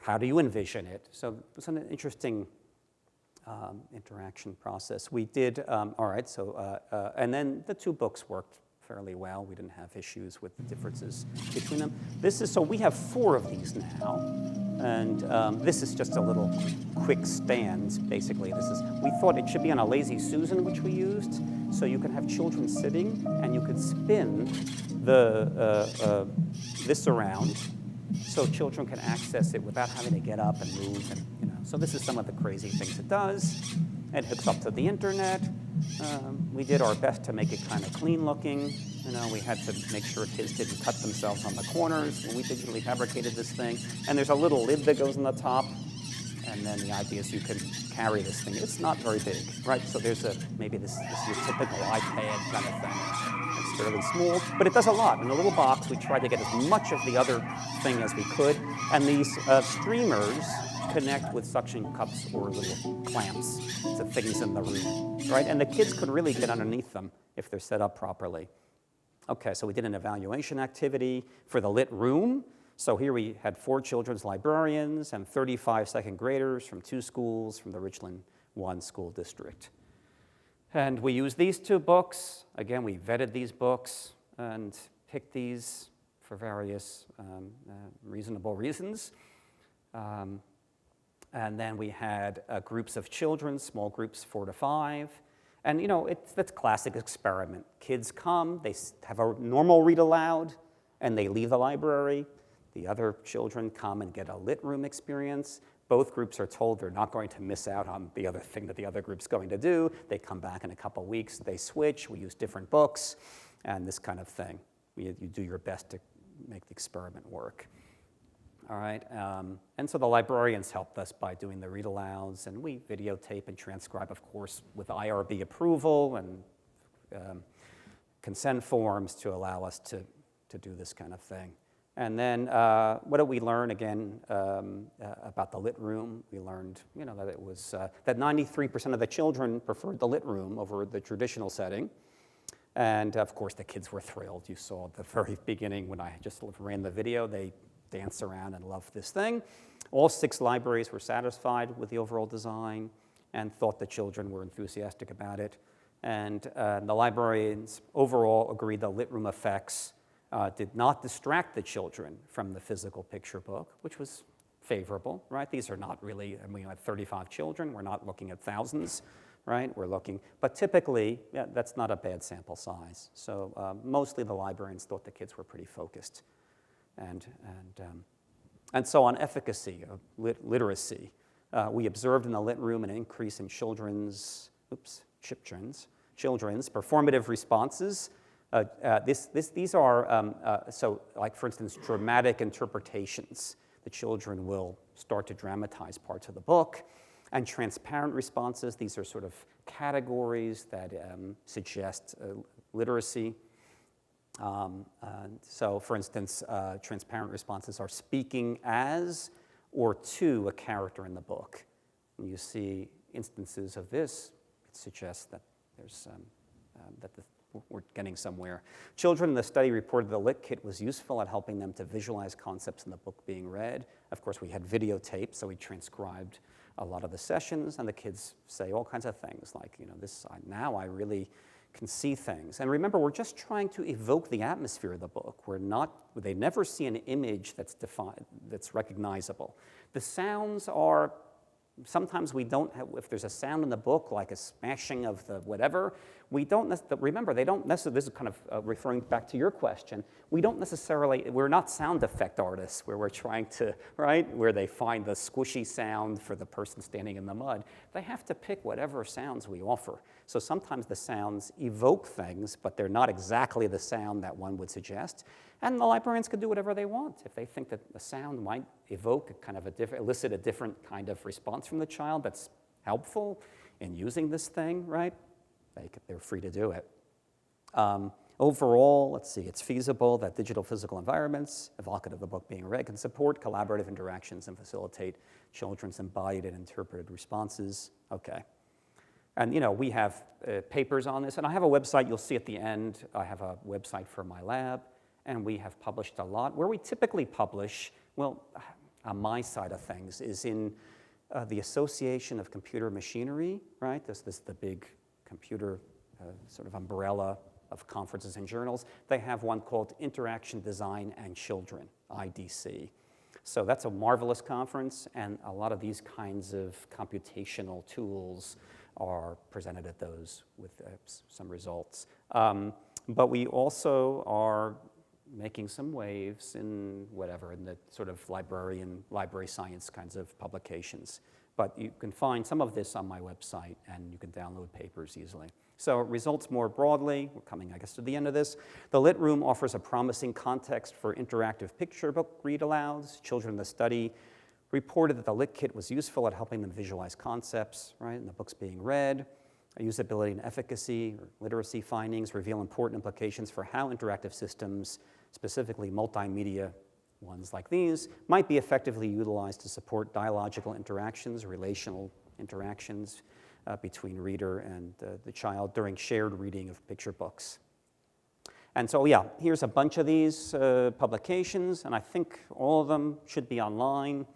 How do you envision it? So it's an interesting interaction process. We did, all right, so, and then the 2 books worked fairly well. We didn't have issues with the differences between them. So we have 4 of these now, and this is just a little quick stand, basically. We thought it should be on a Lazy Susan, which we used, so you can have children sitting, and you could spin this around, so children can access it without having to get up and move. And, so this is some of the crazy things it does. It hooks up to the internet. We did our best to make it kind of clean looking. We had to make sure kids didn't cut themselves on the corners when we digitally fabricated this thing. And there's a little lid that goes on the top. And then the idea is you can carry this thing. It's not very big, right? So there's maybe this is your typical iPad kind of thing. It's fairly small, but it does a lot. In a little box, we tried to get as much of the other thing as we could. And these streamers connect with suction cups or little clamps to things in the room, right? And the kids could really get underneath them if they're set up properly. Okay, so we did an evaluation activity for the lit room. So here we had 4 children's librarians and 35 second graders from 2 schools from the Richland 1 school district. And we use these two books. Again, we vetted these books and picked these for various reasonable reasons. And then we had groups of children, small groups, 4 to 5. And you know, that's classic experiment. Kids come, they have a normal read aloud, and they leave the library. The other children come and get a lit room experience. Both groups are told they're not going to miss out on the other thing that the other group's going to do. They come back in a couple weeks, they switch, we use different books, and this kind of thing. You do your best to make the experiment work. All right, and so the librarians helped us by doing the read-alouds, and we videotape and transcribe, of course, with IRB approval and consent forms to allow us to do this kind of thing. And then what did we learn again about the lit room? We learned, you know, that it was that 93% of the children preferred the lit room over the traditional setting. And of course, the kids were thrilled. You saw at the very beginning when I just ran the video, they dance around and love this thing. All 6 libraries were satisfied with the overall design and thought the children were enthusiastic about it. And the librarians overall agreed the lit room effects did not distract the children from the physical picture book, which was favorable, right? These are not really, I mean, we had 35 children. We're not looking at thousands, right? We're looking, but typically, yeah, that's not a bad sample size. So mostly the librarians thought the kids were pretty focused. And so on efficacy of literacy, we observed in the lit room an increase in children's performative responses. These are, so like for instance, dramatic interpretations. The children will start to dramatize parts of the book. And transparent responses, these are sort of categories that suggest literacy. So for instance, transparent responses are speaking as or to a character in the book. When you see instances of this, it suggests that there's we're getting somewhere. Children in the study reported the Lit Kit was useful at helping them to visualize concepts in the book being read. Of course, we had videotape, so we transcribed a lot of the sessions, and the kids say all kinds of things like, you know, now I really can see things. And remember, we're just trying to evoke the atmosphere of the book. They never see an image that's recognizable. The sounds are, sometimes we don't have, if there's a sound in the book, like a smashing of the whatever, remember, they don't necessarily, this is kind of referring back to your question, we're not sound effect artists where we're trying to, right, where they find the squishy sound for the person standing in the mud. They have to pick whatever sounds we offer. So sometimes the sounds evoke things, but they're not exactly the sound that one would suggest. And the librarians can do whatever they want. If they think that a sound might evoke elicit a different kind of response from the child that's helpful in using this thing, right? They're free to do it. Overall, let's see, it's feasible that digital physical environments, evocative of the book being read, can support collaborative interactions and facilitate children's embodied and interpreted responses. Okay. And you know, we have papers on this, and I have a website, you'll see at the end, I have a website for my lab, and we have published a lot. Where we typically publish, well, on my side of things, is in the Association of Computer Machinery, right? This is the big computer sort of umbrella of conferences and journals. They have one called Interaction Design and Children, IDC. So that's a marvelous conference, and a lot of these kinds of computational tools are presented at those with some results. But we also are making some waves in the sort of library science kinds of publications. But you can find some of this on my website, and you can download papers easily. So results more broadly, we're coming, I guess, to the end of this. The Lit Room offers a promising context for interactive picture book read-alouds. Children in the study reported that the Lit Kit was useful at helping them visualize concepts, right, in the books being read. Usability and efficacy or literacy findings reveal important implications for how interactive systems, specifically multimedia ones like these, might be effectively utilized to support dialogical interactions, relational interactions between reader and the child during shared reading of picture books. And so, yeah, here's a bunch of these publications, and I think all of them should be online.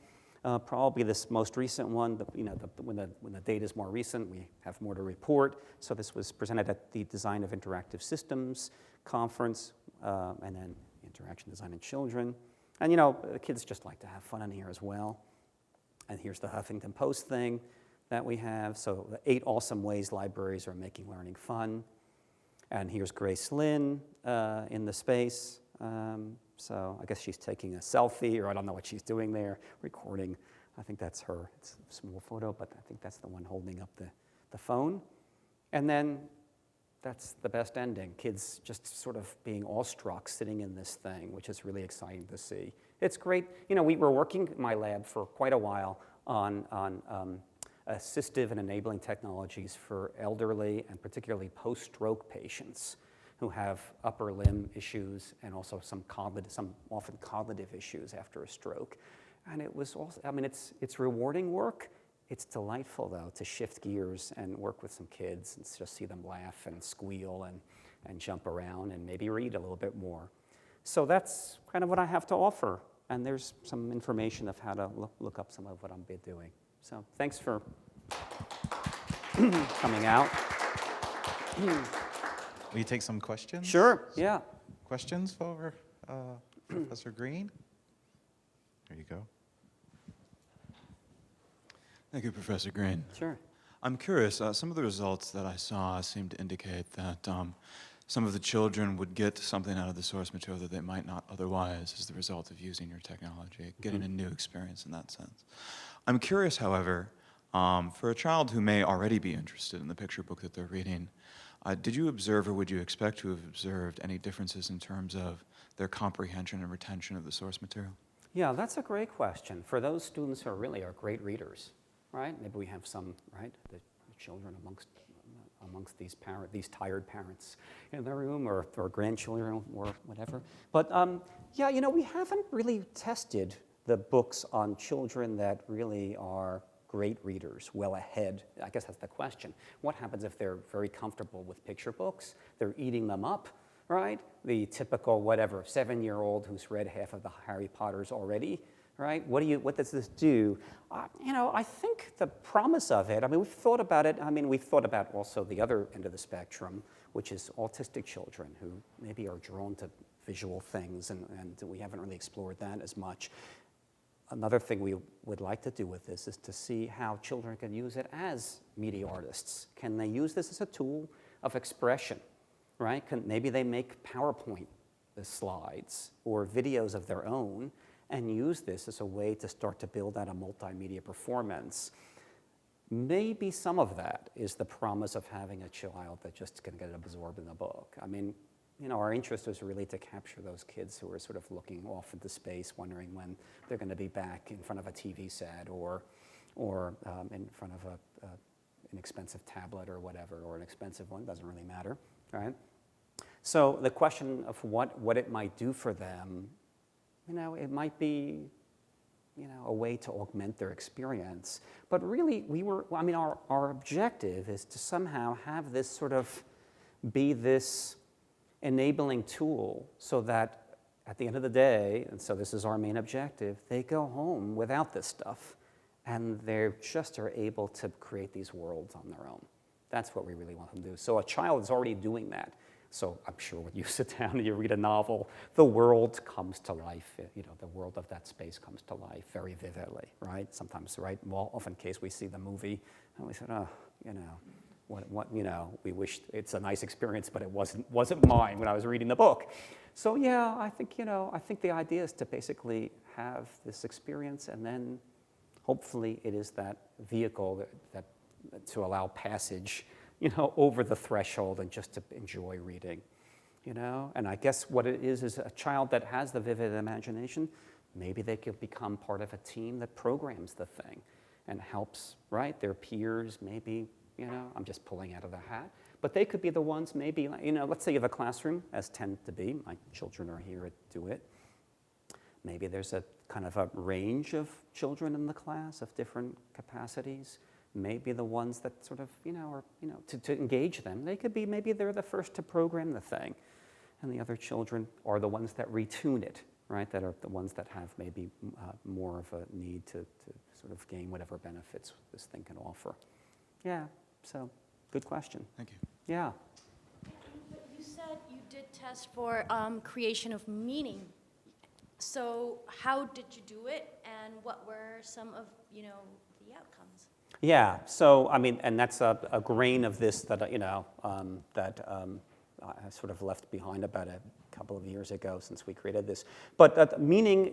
Probably this most recent one, when the data is more recent, we have more to report. So this was presented at the Design of Interactive Systems conference, and then Interaction Design in Children. And the kids just like to have fun in here as well. And here's the Huffington Post thing that we have. So the 8 awesome ways libraries are making learning fun. And here's Grace Lynn in the space. So I guess she's taking a selfie, or I don't know what she's doing there, recording. I think that's her. It's a small photo, but I think that's the one holding up the phone. And then that's the best ending. Kids just sort of being awestruck sitting in this thing, which is really exciting to see. It's great. We were working in my lab for quite a while on assistive and enabling technologies for elderly and particularly post-stroke patients who have upper limb issues and also some often cognitive issues after a stroke. And it was also, it's rewarding work. It's delightful, though, to shift gears and work with some kids and just see them laugh and squeal and jump around and maybe read a little bit more. So that's kind of what I have to offer. And there's some information of how to look up some of what I'm doing. So thanks for coming out. Will you take some questions? Sure, yeah. Questions for Professor Green? There you go. Thank you, Professor Green. Sure. I'm curious, some of the results that I saw seem to indicate that some of the children would get something out of the source material that they might not otherwise as the result of using your technology, getting a new experience in that sense. I'm curious, however, for a child who may already be interested in the picture book that they're reading, did you observe or would you expect to have observed any differences in terms of their comprehension and retention of the source material? Yeah, that's a great question. For those students who really are great readers, right? Maybe we have some, right, the children amongst these tired parents in the room, or grandchildren, or whatever. But yeah, we haven't really tested the books on children that really are great readers, well ahead. I guess that's the question. What happens if they're very comfortable with picture books? They're eating them up, right? The typical, 7-year-old who's read half of the Harry Potters already, right? What does this do? I think the promise of it, we've thought about it. We've thought about also the other end of the spectrum, which is autistic children who maybe are drawn to visual things, and we haven't really explored that as much. Another thing we would like to do with this is to see how children can use it as media artists. Can they use this as a tool of expression, right? Maybe they make PowerPoint slides or videos of their own and use this as a way to start to build out a multimedia performance. Maybe some of that is the promise of having a child that just can get absorbed in the book. Our interest is really to capture those kids who are sort of looking off into space, wondering when they're going to be back in front of a TV set or in front of an expensive tablet or whatever, or an expensive one, doesn't really matter, right? So the question of what it might do for them, it might be, a way to augment their experience. But really, our objective is to somehow have this sort of be this enabling tool so that at the end of the day, and so this is our main objective, they go home without this stuff and they just are able to create these worlds on their own. That's what we really want them to do. So a child is already doing that. So I'm sure when you sit down and you read a novel, the world comes to life. The world of that space comes to life very vividly, right? Sometimes, right? Well, often case we see the movie and we said, we wish it's a nice experience, but it wasn't mine when I was reading the book. So yeah, I think the idea is to basically have this experience, and then hopefully it is that vehicle that to allow passage, over the threshold and just to enjoy reading, And I guess what it is a child that has the vivid imagination, maybe they could become part of a team that programs the thing and helps, right, their peers, maybe. I'm just pulling out of the hat. But they could be the ones, maybe, let's say you have a classroom, as tend to be. My children are here to do it. Maybe there's a kind of a range of children in the class of different capacities. Maybe the ones that sort of, to engage them. They could be, maybe they're the first to program the thing. And the other children are the ones that retune it, right, that are the ones that have maybe more of a need to sort of gain whatever benefits this thing can offer. Yeah, so good question. Thank you. Yeah. But you said you did test for creation of meaning. So how did you do it, and what were some of, the outcomes? Yeah, so I mean, and that's a grain of this that, I sort of left behind about a couple of years ago since we created this. But meaning,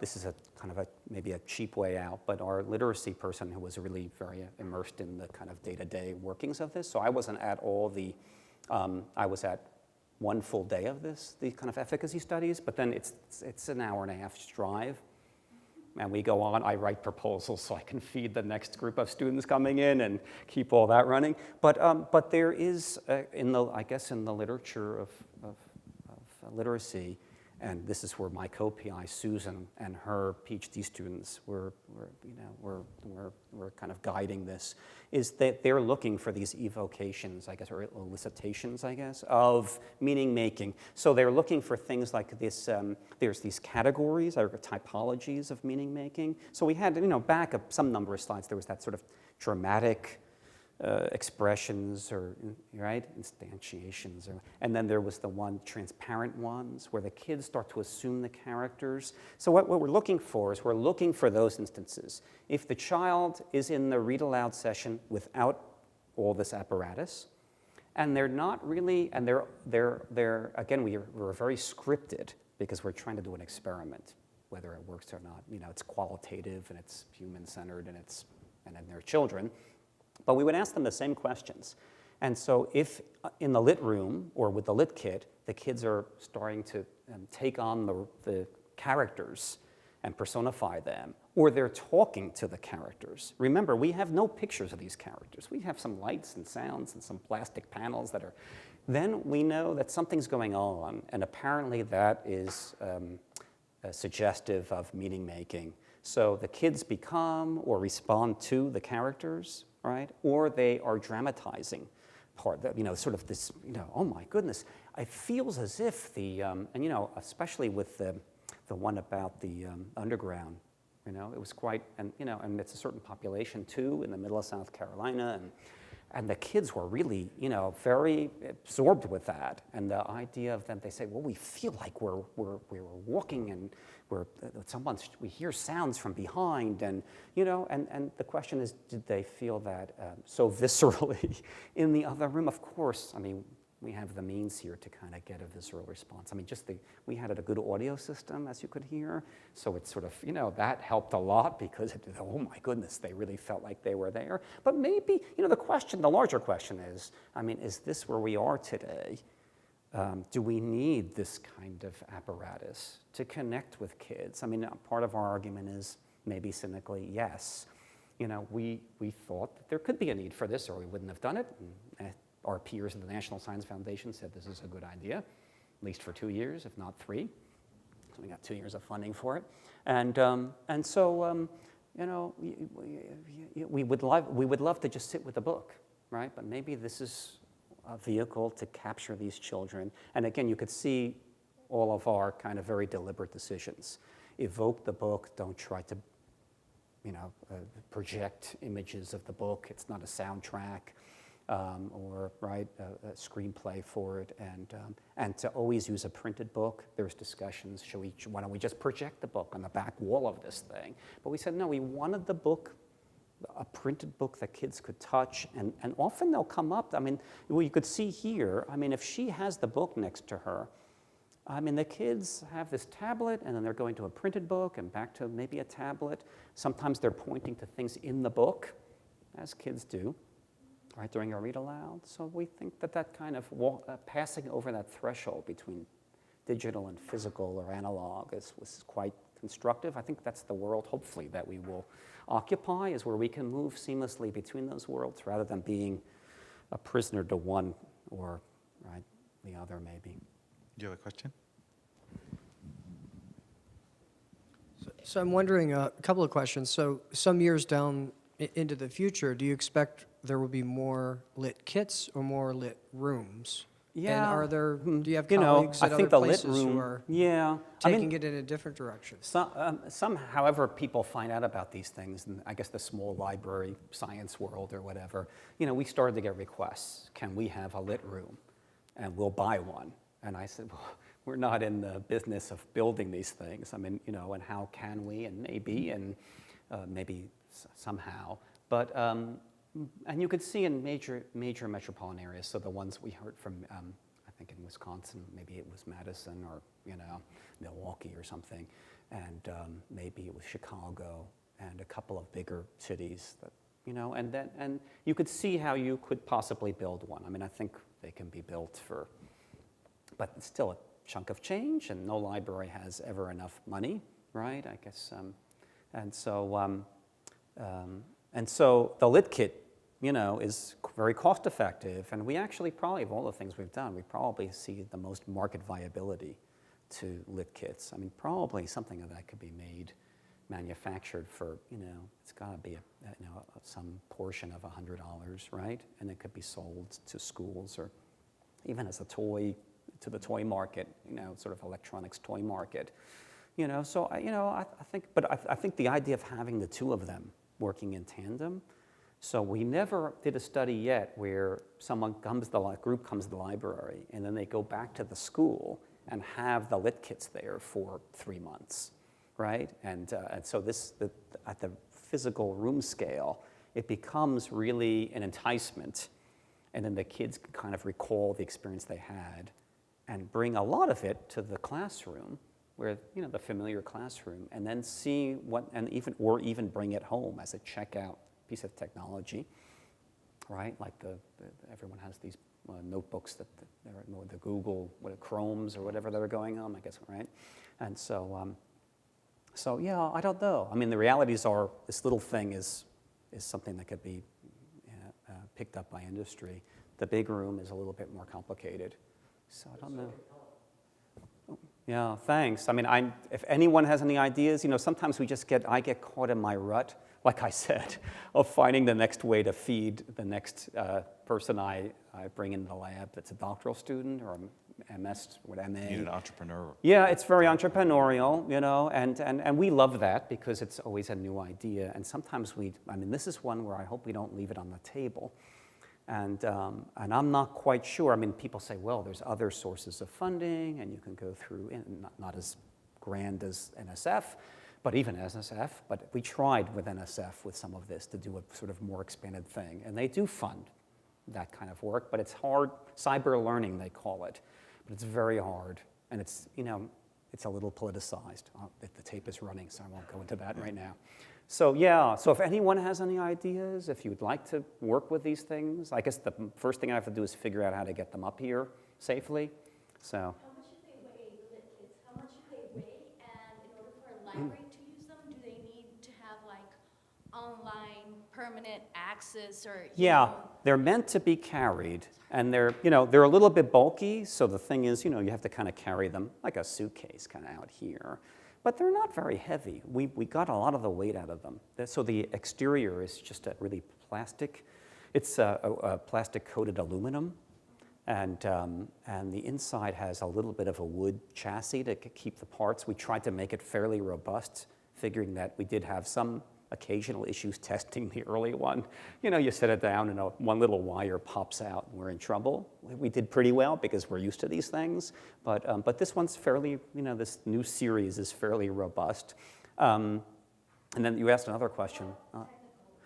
this is a kind of maybe a cheap way out, but our literacy person who was really very immersed in the kind of day-to-day workings of this. So I wasn't at all I was at one full day of the kind of efficacy studies, but then it's an hour and a half drive. And we go on, I write proposals so I can feed the next group of students coming in and keep all that running. But there is, in the literature of literacy, and this is where my co-PI, Susan, and her PhD students were kind of guiding this, is that they're looking for these evocations, I guess, or elicitations, I guess, of meaning making. So they're looking for things like this, there's these categories or typologies of meaning making. So we had, back up some number of slides, there was that sort of dramatic expressions or, right, instantiations. And then there was the one, transparent ones, where the kids start to assume the characters. So what we're looking for is we're looking for those instances. If the child is in the read aloud session without all this apparatus, and they're not really, and they're again, we're very scripted because we're trying to do an experiment, whether it works or not. It's qualitative and it's human-centered and then they're children. But we would ask them the same questions. And so if in the lit room or with the lit kit, the kids are starting to take on the characters and personify them, or they're talking to the characters. Remember, we have no pictures of these characters. We have some lights and sounds and some plastic panels that are, then we know that something's going on, and apparently that is suggestive of meaning making. So the kids become or respond to the characters, right? Or they are dramatizing part, sort of this, oh my goodness. It feels as if especially with the one about the underground, it was quite, and it's a certain population too in the middle of South Carolina, and the kids were really, very absorbed with that. And the idea of them, they say, well, we feel like we're walking and we hear sounds from behind, and and the question is, did they feel that so viscerally in the other room? Of course, I mean, we have the means here to kind of get a visceral response. I mean, we had a good audio system, as you could hear, so it's sort of, that helped a lot because, oh my goodness, they really felt like they were there. But maybe, the larger question is, I mean, is this where we are today? Do we need this kind of apparatus to connect with kids? I mean, part of our argument is maybe cynically, yes. We thought that there could be a need for this, or we wouldn't have done it. And our peers in the National Science Foundation said this is a good idea, at least for 2 years, if not 3. So we got 2 years of funding for it. And so, we would love to just sit with the book, right? But maybe this is a vehicle to capture these children. And again, you could see all of our kind of very deliberate decisions. Evoke the book, don't try to, project images of the book. It's not a soundtrack or write a screenplay for it. And to always use a printed book. There's discussions, why don't we just project the book on the back wall of this thing? But we said, no, we wanted the book, a printed book that kids could touch, and often they'll come up. I mean, well, you could see here, I mean, if she has the book next to her, I mean, the kids have this tablet, and then they're going to a printed book and back to maybe a tablet. Sometimes they're pointing to things in the book, as kids do, right, during a read aloud. So we think that kind of passing over that threshold between digital and physical or analog was quite constructive. I think that's the world, hopefully, that we will occupy, is where we can move seamlessly between those worlds rather than being a prisoner to one or the other, maybe. Do you have a question? So I'm wondering a couple of questions. So some years down into the future, do you expect there will be more lit kits or more lit rooms? Yeah. And are there, do you have You know, colleagues I at think other the lit places who room, are yeah. I taking mean, it in a different direction? however people find out about these things, and I guess the small library science world or whatever, you know, we started to get requests. Can we have a lit room? And we'll buy one. And I said, well, we're not in the business of building these things. I mean, you know, and how can we? And maybe somehow. But, and you could see in major metropolitan areas, so the ones we heard from, I think in Wisconsin, maybe it was Madison or, you know, Milwaukee or something, and maybe it was Chicago and a couple of bigger cities that, you know, and you could see how you could possibly build one. I mean, I think they can be built for, but it's still a chunk of change, and no library has ever enough money, right? I guess, and so the lit kit, you know, is very cost effective, and we actually probably, of all the things we've done, we probably see the most market viability to lit kits. I mean, probably something of that could be made, manufactured for, you know, it's got to be some portion of $100, right? And it could be sold to schools or even as a toy, to the toy market, you know, sort of electronics toy market. You know, so, you know, I think the idea of having the two of them working in tandem, so we never did a study yet where group comes to the library and then they go back to the school and have the lit kits there for 3 months, right? And so at the physical room scale, it becomes really an enticement, and then the kids can kind of recall the experience they had and bring a lot of it to the classroom, where, you know, the familiar classroom, and then see or even bring it home as a checkout piece of technology, right? Like everyone has these notebooks that the Google, Chromes or whatever that are going on, I guess, right? And so yeah, I don't know. I mean, the realities are this little thing is something that could be picked up by industry. The big room is a little bit more complicated. So I don't know. Yeah, thanks. I mean, if anyone has any ideas, you know, sometimes I get caught in my rut, like I said, of finding the next way to feed the next person I bring into the lab that's a doctoral student or a MS, MA. You need an entrepreneur. Yeah, it's very entrepreneurial, you know, and we love that because it's always a new idea. And sometimes this is one where I hope we don't leave it on the table. And I'm not quite sure. I mean, people say, well, there's other sources of funding, and you can go through, not as grand as NSF, but even NSF. But we tried with NSF with some of this to do a sort of more expanded thing. And they do fund that kind of work, but it's hard. Cyber learning, they call it. But it's very hard. And it's, you know, it's a little politicized. The tape is running, so I won't go into that right now. So yeah, so if anyone has any ideas, if you'd like to work with these things, I guess the first thing I have to do is figure out how to get them up here safely. So. How much do they weigh, the lit kits? How much do they weigh? And in order for a library to use them, do they need to have like online permanent access or? Yeah, they're meant to be carried, and they're a little bit bulky. So the thing is, you know, you have to kind of carry them like a suitcase kind of out here. But they're not very heavy. We got a lot of the weight out of them. So the exterior is just a really plastic. It's a plastic-coated aluminum, and the inside has a little bit of a wood chassis to keep the parts. We tried to make it fairly robust, figuring that we did have some occasional issues testing the early one. You know, you set it down and one little wire pops out and we're in trouble. We did pretty well because we're used to these things, but this one's fairly, you know, this new series is fairly robust. And then you asked another question.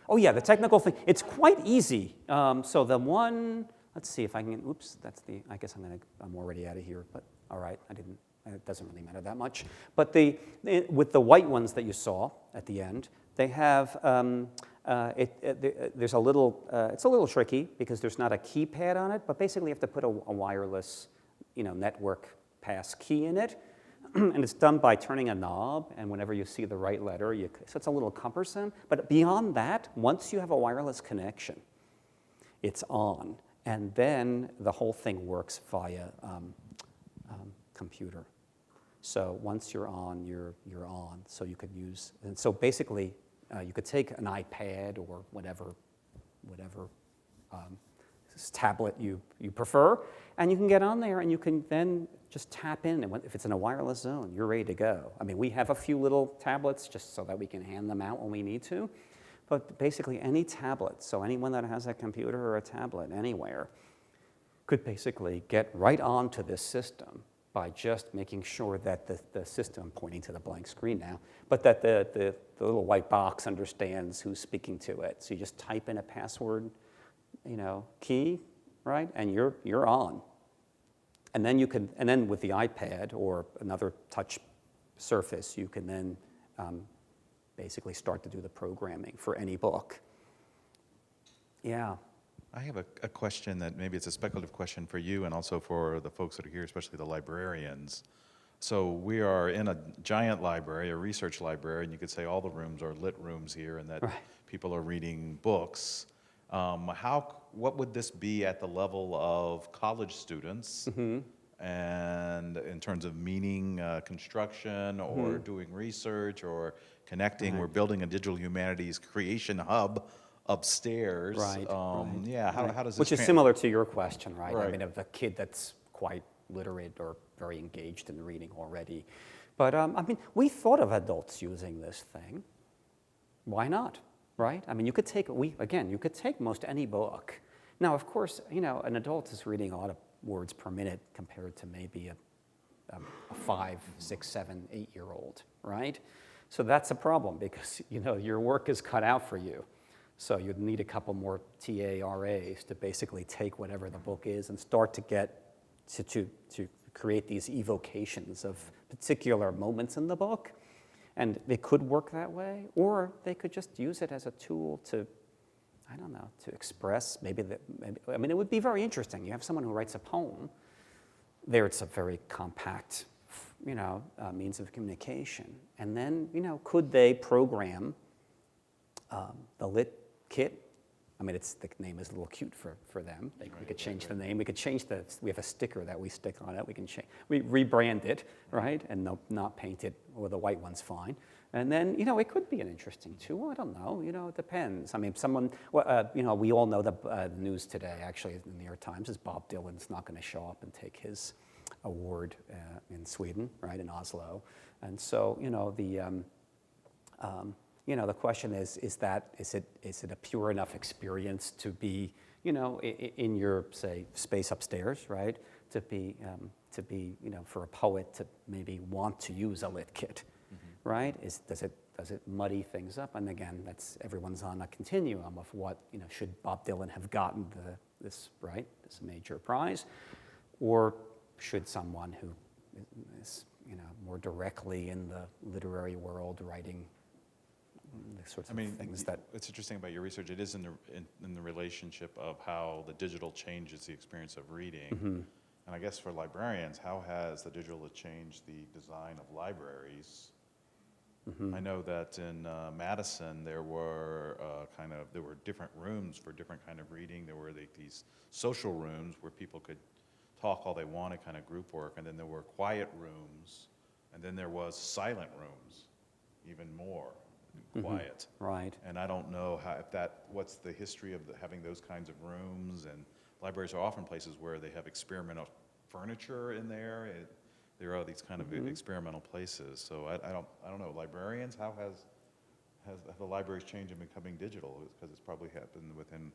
Oh yeah, the technical thing, it's quite easy. So the one, let's see if I can, oops, I guess I'm already out of here, but all right, it doesn't really matter that much. But with the white ones that you saw at the end, they have, there's a little, it's a little tricky because there's not a keypad on it, but basically you have to put a wireless, you know, network pass key in it. And it's done by turning a knob, and whenever you see the right letter, so it's a little cumbersome. But beyond that, once you have a wireless connection, it's on. And then the whole thing works via computer. So once you're on, you're on. So you could use, and so basically, you could take an iPad or whatever tablet you prefer, and you can get on there and you can then just tap in, and if it's in a wireless zone, you're ready to go. I mean, we have a few little tablets just so that we can hand them out when we need to, but basically any tablet, so anyone that has a computer or a tablet anywhere could basically get right onto this system by just making sure that the system, pointing to the blank screen now, but that the little white box understands who's speaking to it. So you just type in a password, key, right, and you're on. And then and then with the iPad or another touch surface, you can then basically start to do the programming for any book. Yeah. I have a question that maybe it's a speculative question for you and also for the folks that are here, especially the librarians. So we are in a giant library, a research library, and you could say all the rooms are lit rooms here and that people are reading books. What would this be at the level of college students and in terms of meaning construction or doing research or connecting? We're building a digital humanities creation hub upstairs. Right. Yeah, how does this Which is similar to your question, right? I mean, of a kid that's quite literate or very engaged in reading already. But I mean, we thought of adults using this thing. Why not, right? I mean, you could take most any book. Now, of course, an adult is reading a lot of words per minute compared to maybe a 5, 6, 7, 8-year-old, right? So that's a problem because, your work is cut out for you. So you'd need a couple more TARAs to basically take whatever the book is and start to get to create these evocations of particular moments in the book. And they could work that way, or they could just use it as a tool to, I don't know, to express I mean, it would be very interesting. You have someone who writes a poem. There it's a very compact, means of communication. And then, could they program the lit kit? I mean, the name is a little cute for them. We could change the name. We could change we have a sticker that we stick on it. We rebrand it, right? And not paint it, or the white one's fine. And then, it could be an interesting tool. I don't know. It depends. I mean, we all know the news today, actually, in the New York Times, is Bob Dylan's not going to show up and take his award in Sweden, right, in Oslo. And so, the question is it a pure enough experience to be, in your, say, space upstairs, right? To be, for a poet to maybe want to use a lit kit, right? Does it muddy things up? And again, everyone's on a continuum of what, should Bob Dylan have gotten this major prize, or should someone who is, more directly in the literary world writing the sorts of things that... What's interesting about your research, it is in the relationship of how the digital changes the experience of reading. And I guess for librarians, how has the digital changed the design of libraries? I know that in Madison, there were different rooms for different kind of reading. There were these social rooms where people could talk all they wanted, kind of group work, and then there were quiet rooms, and then there was silent rooms, even more quiet. Right. And I don't know what's the history of having those kinds of rooms, and libraries are often places where they have experimental furniture in there. There are these kind of experimental places. So I don't know, librarians, how have the libraries changed in becoming digital? Because it's probably happened within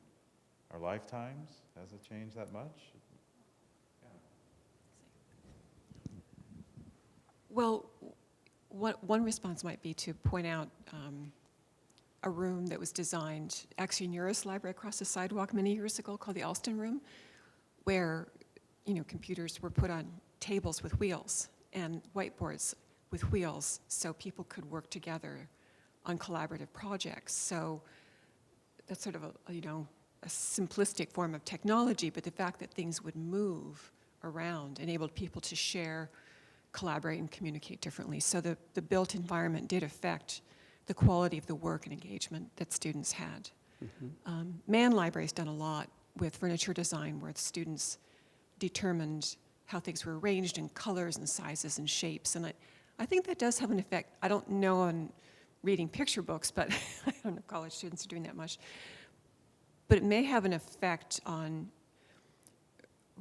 our lifetimes. Has it changed that much? Well, one response might be to point out a room that was designed actually near us library across the sidewalk many years ago called the Alston Room, where computers were put on tables with wheels and whiteboards with wheels so people could work together on collaborative projects. So that's sort of a simplistic form of technology, but the fact that things would move around enabled people to share, collaborate, and communicate differently. So the built environment did affect the quality of the work and engagement that students had. Man Library's done a lot with furniture design where the students determined how things were arranged in colors and sizes and shapes. And I think that does have an effect. I don't know on reading picture books, but I don't know if college students are doing that much. But it may have an effect on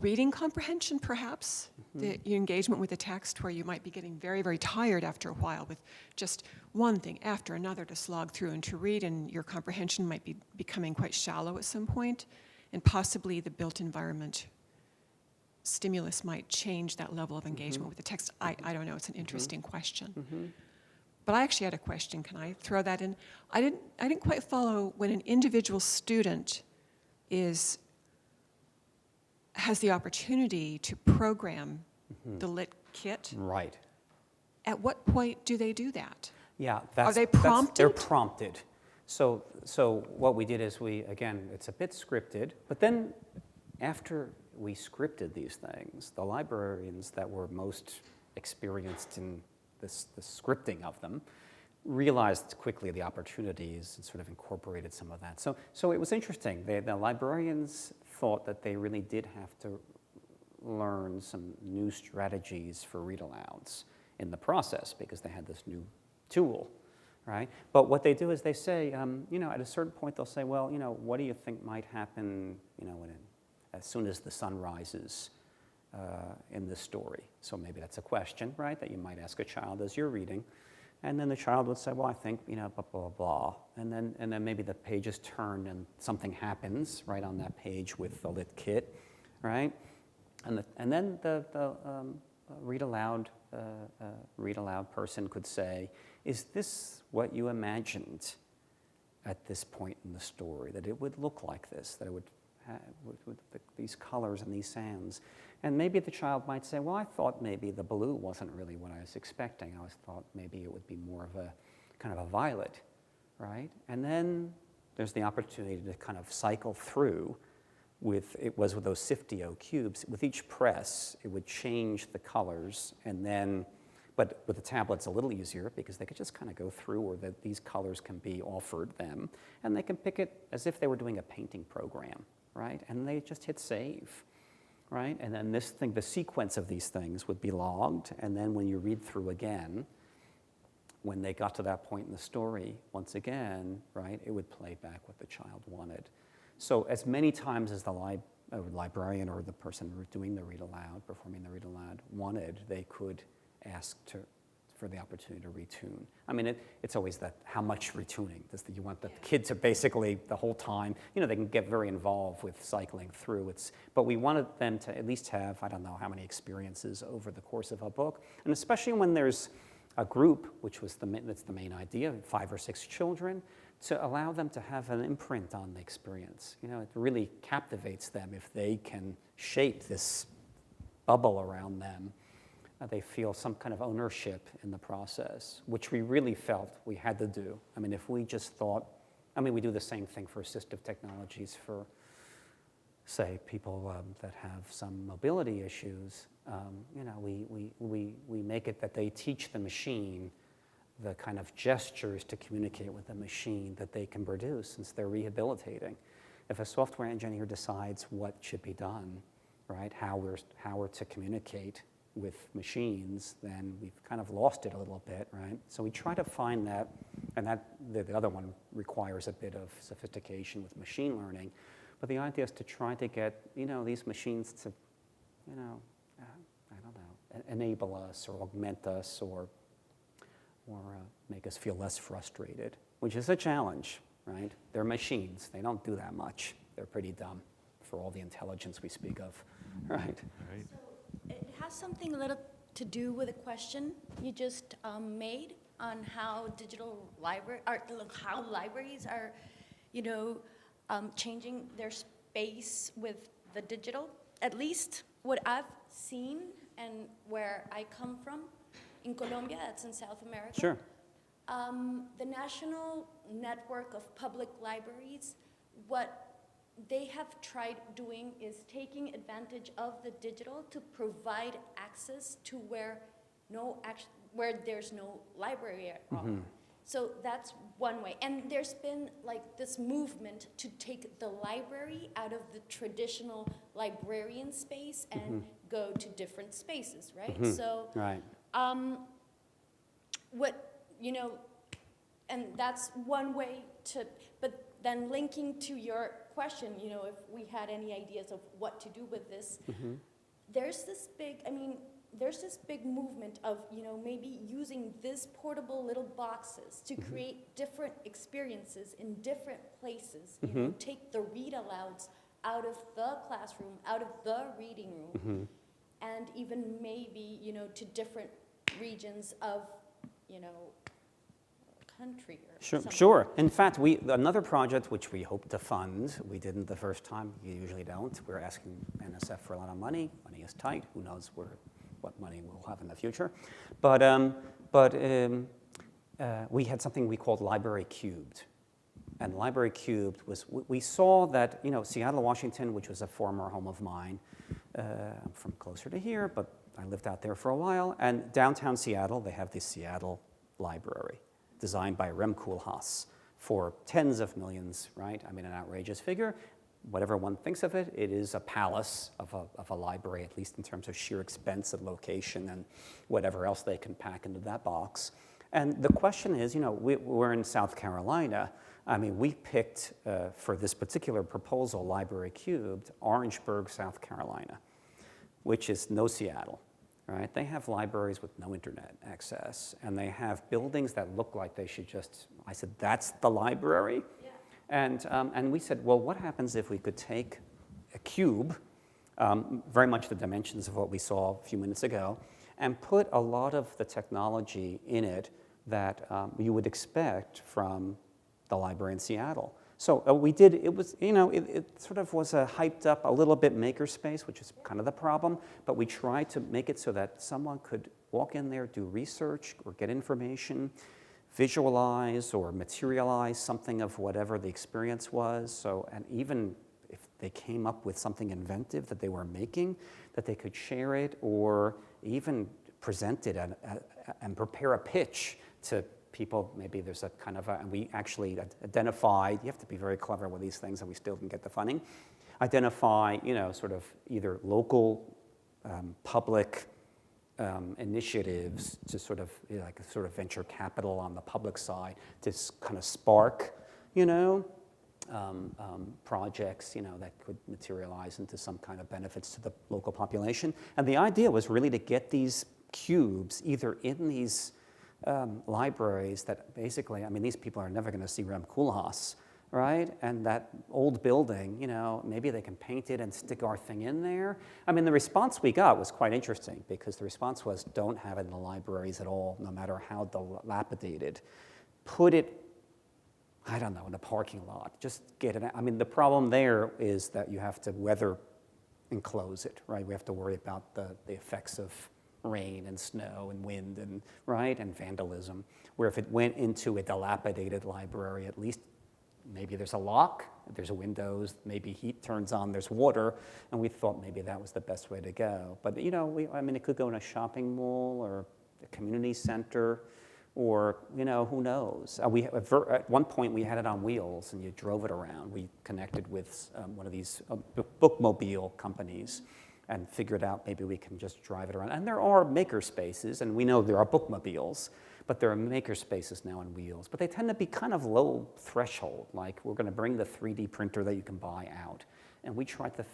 reading comprehension, perhaps, the engagement with the text, where you might be getting very, very tired after a while with just one thing after another to slog through and to read, and your comprehension might be becoming quite shallow at some point, and possibly the built environment stimulus might change that level of engagement with the text. I don't know, it's an interesting question. But I actually had a question, can I throw that in? I didn't quite follow when an individual student has the opportunity to program the lit kit. Right. At what point do they do that? Yeah, they prompted? They're prompted. So what we did is again, it's a bit scripted, but then after we scripted these things, the librarians that were most experienced in the scripting of them realized quickly the opportunities and sort of incorporated some of that. So it was interesting. The librarians thought that they really did have to learn some new strategies for read-alouds in the process because they had this new tool, right? But what they do is they say, at a certain point they'll say, well, what do you think might happen, as soon as the sun rises in this story? So maybe that's a question, right, that you might ask a child as you're reading. And then the child would say, well, I think, blah, blah, blah. And then maybe the page is turned and something happens right on that page with the lit kit, right? And then the read aloud person could say, is this what you imagined at this point in the story, that it would look like this, that it would have with these colors and these sounds? And maybe the child might say, well, I thought maybe the blue wasn't really what I was expecting. I thought maybe it would be more of a kind of a violet, right? And then there's the opportunity to kind of cycle through with those Siftio cubes. With each press, it would change the colors, and then, but with the tablet, it's a little easier because they could just kind of go through, or that these colors can be offered them, and they can pick it as if they were doing a painting program, right? And they just hit save, right? And then the sequence of these things would be logged, and then when you read through again, when they got to that point in the story, once again, right, it would play back what the child wanted. So as many times as the librarian or the person doing the read aloud, performing the read aloud, wanted, they could ask for the opportunity to retune. I mean, it's always that, how much retuning? You want the kid to basically, the whole time, they can get very involved with cycling through. But we wanted them to at least have, I don't know how many experiences over the course of a book. And especially when there's a group, which was that's the main idea, 5 or 6 children, to allow them to have an imprint on the experience. It really captivates them if they can shape this bubble around them. They feel some kind of ownership in the process, which we really felt we had to do. I mean, if we just thought, we do the same thing for assistive technologies for, say, people that have some mobility issues. We make it that they teach the machine the kind of gestures to communicate with the machine that they can produce since they're rehabilitating. If a software engineer decides what should be done, right, how we're to communicate with machines, then we've kind of lost it a little bit, right? So we try to find that, and the other one requires a bit of sophistication with machine learning, but the idea is to try to get, these machines to, I don't know, enable us or augment us or make us feel less frustrated, which is a challenge, right? They're machines. They don't do that much. They're pretty dumb for all the intelligence we speak of, right? Right. So it has something a little to do with a question you just made on how how libraries are, changing their space with the digital. At least what I've seen and where I come from, in Colombia, that's in South America. Sure. The National Network of Public Libraries, what they have tried doing is taking advantage of the digital to provide access to where there's no library at all. So that's one way. And there's been this movement to take the library out of the traditional librarian space and go to different spaces, right? So, right. and that's one way but then linking to your question, you know, if we had any ideas of what to do with this. There's this big movement of, you know, maybe using these portable little boxes to create different experiences in different places. You know, take the read alouds out of the classroom, out of the reading room, and even maybe, you know, to different regions of, you know, country or something. Sure. In fact, another project which we hope to fund, we didn't the first time, you usually don't. We're asking NSF for a lot of money. Money is tight. Who knows what money we'll have in the future. But we had something we called Library Cubed. And Library Cubed was, we saw that, you know, Seattle, Washington, which was a former home of mine, I'm from closer to here, but I lived out there for a while. And downtown Seattle, they have the Seattle Library, designed by Rem Koolhaas for tens of millions, right? I mean, an outrageous figure. Whatever one thinks of it, it is a palace of a library, at least in terms of sheer expense and location and whatever else they can pack into that box. And the question is, you know, we're in South Carolina. I mean, we picked, for this particular proposal, Library Cubed, Orangeburg, South Carolina, which is no Seattle. Right? They have libraries with no internet access, and they have buildings that look like they should just, I said, that's the library? Yeah. And we said, well, what happens if we could take a cube, very much the dimensions of what we saw a few minutes ago, and put a lot of the technology in it that you would expect from the library in Seattle. So we did, it was, you know, it sort of was a hyped up, a little bit makerspace, which is kind of the problem, but we tried to make it so that someone could walk in there, do research, or get information, visualize or materialize something of whatever the experience was. So, and even if they came up with something inventive that they were making, that they could share it or even present it and prepare a pitch to people. Maybe there's a kind of and we actually identified, you have to be very clever with these things and we still didn't get the funding, identify, you know, sort of either local public initiatives to sort of, you know, like a sort of venture capital on the public side to kind of spark, you know, projects, you know, that could materialize into some kind of benefits to the local population. And the idea was really to get these cubes either in these libraries that basically, I mean, these people are never going to see Rem Koolhaas, right? And that old building, you know, maybe they can paint it and stick our thing in there. I mean, the response we got was quite interesting because the response was, don't have it in the libraries at all, no matter how dilapidated. Put it, I don't know, in a parking lot. Just get it. I mean, the problem there is that you have to weather enclose it, right? We have to worry about the effects of rain and snow and wind and, right, and vandalism. Where if it went into a dilapidated library, at least maybe there's a lock, there's windows, maybe heat turns on, there's water, and we thought maybe that was the best way to go. But, you know, I mean, it could go in a shopping mall or a community center, or, you know, who knows? At one point, we had it on wheels, and you drove it around. We connected with one of these bookmobile companies and figured out maybe we can just drive it around. And there are maker spaces, and we know there are bookmobiles, but there are maker spaces now on wheels. But they tend to be kind of low threshold, like we're going to bring the 3D printer that you can buy out. And we tried to,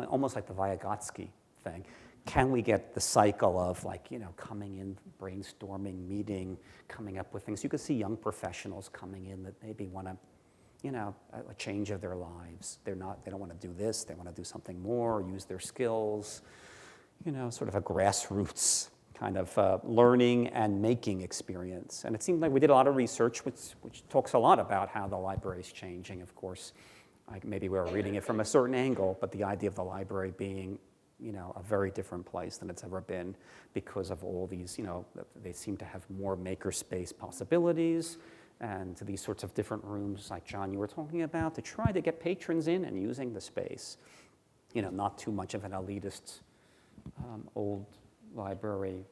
almost like the Vygotsky thing, can we get the cycle of, like, you know, coming in, brainstorming, meeting, coming up with things. You could see young professionals coming in that maybe want to, you know, a change of their lives. They don't want to do this, they want to do something more, use their skills, you know, sort of a grassroots kind of learning and making experience. And it seemed like we did a lot of research, which talks a lot about how the library is changing, of course. Maybe we were reading it from a certain angle, but the idea of the library being, you know, a very different place than it's ever been because of all these, you know, they seem to have more makerspace possibilities and these sorts of different rooms like John you were talking about to try to get patrons in and using the space. You know, not too much of an elitist old library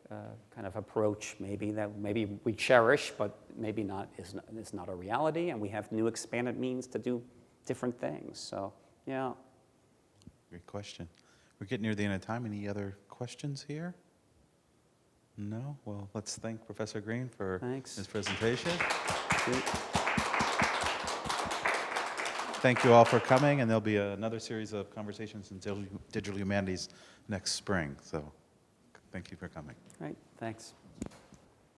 kind of approach maybe that maybe we cherish, but maybe not is not a reality, and we have new expanded means to do different things. So, yeah. Great question. We're getting near the end of time. Any other questions here? No? Well, let's thank Professor Green for his presentation. thank you all for coming, and there'll be another series of conversations in digital humanities next spring. So thank you for coming. Right, thanks.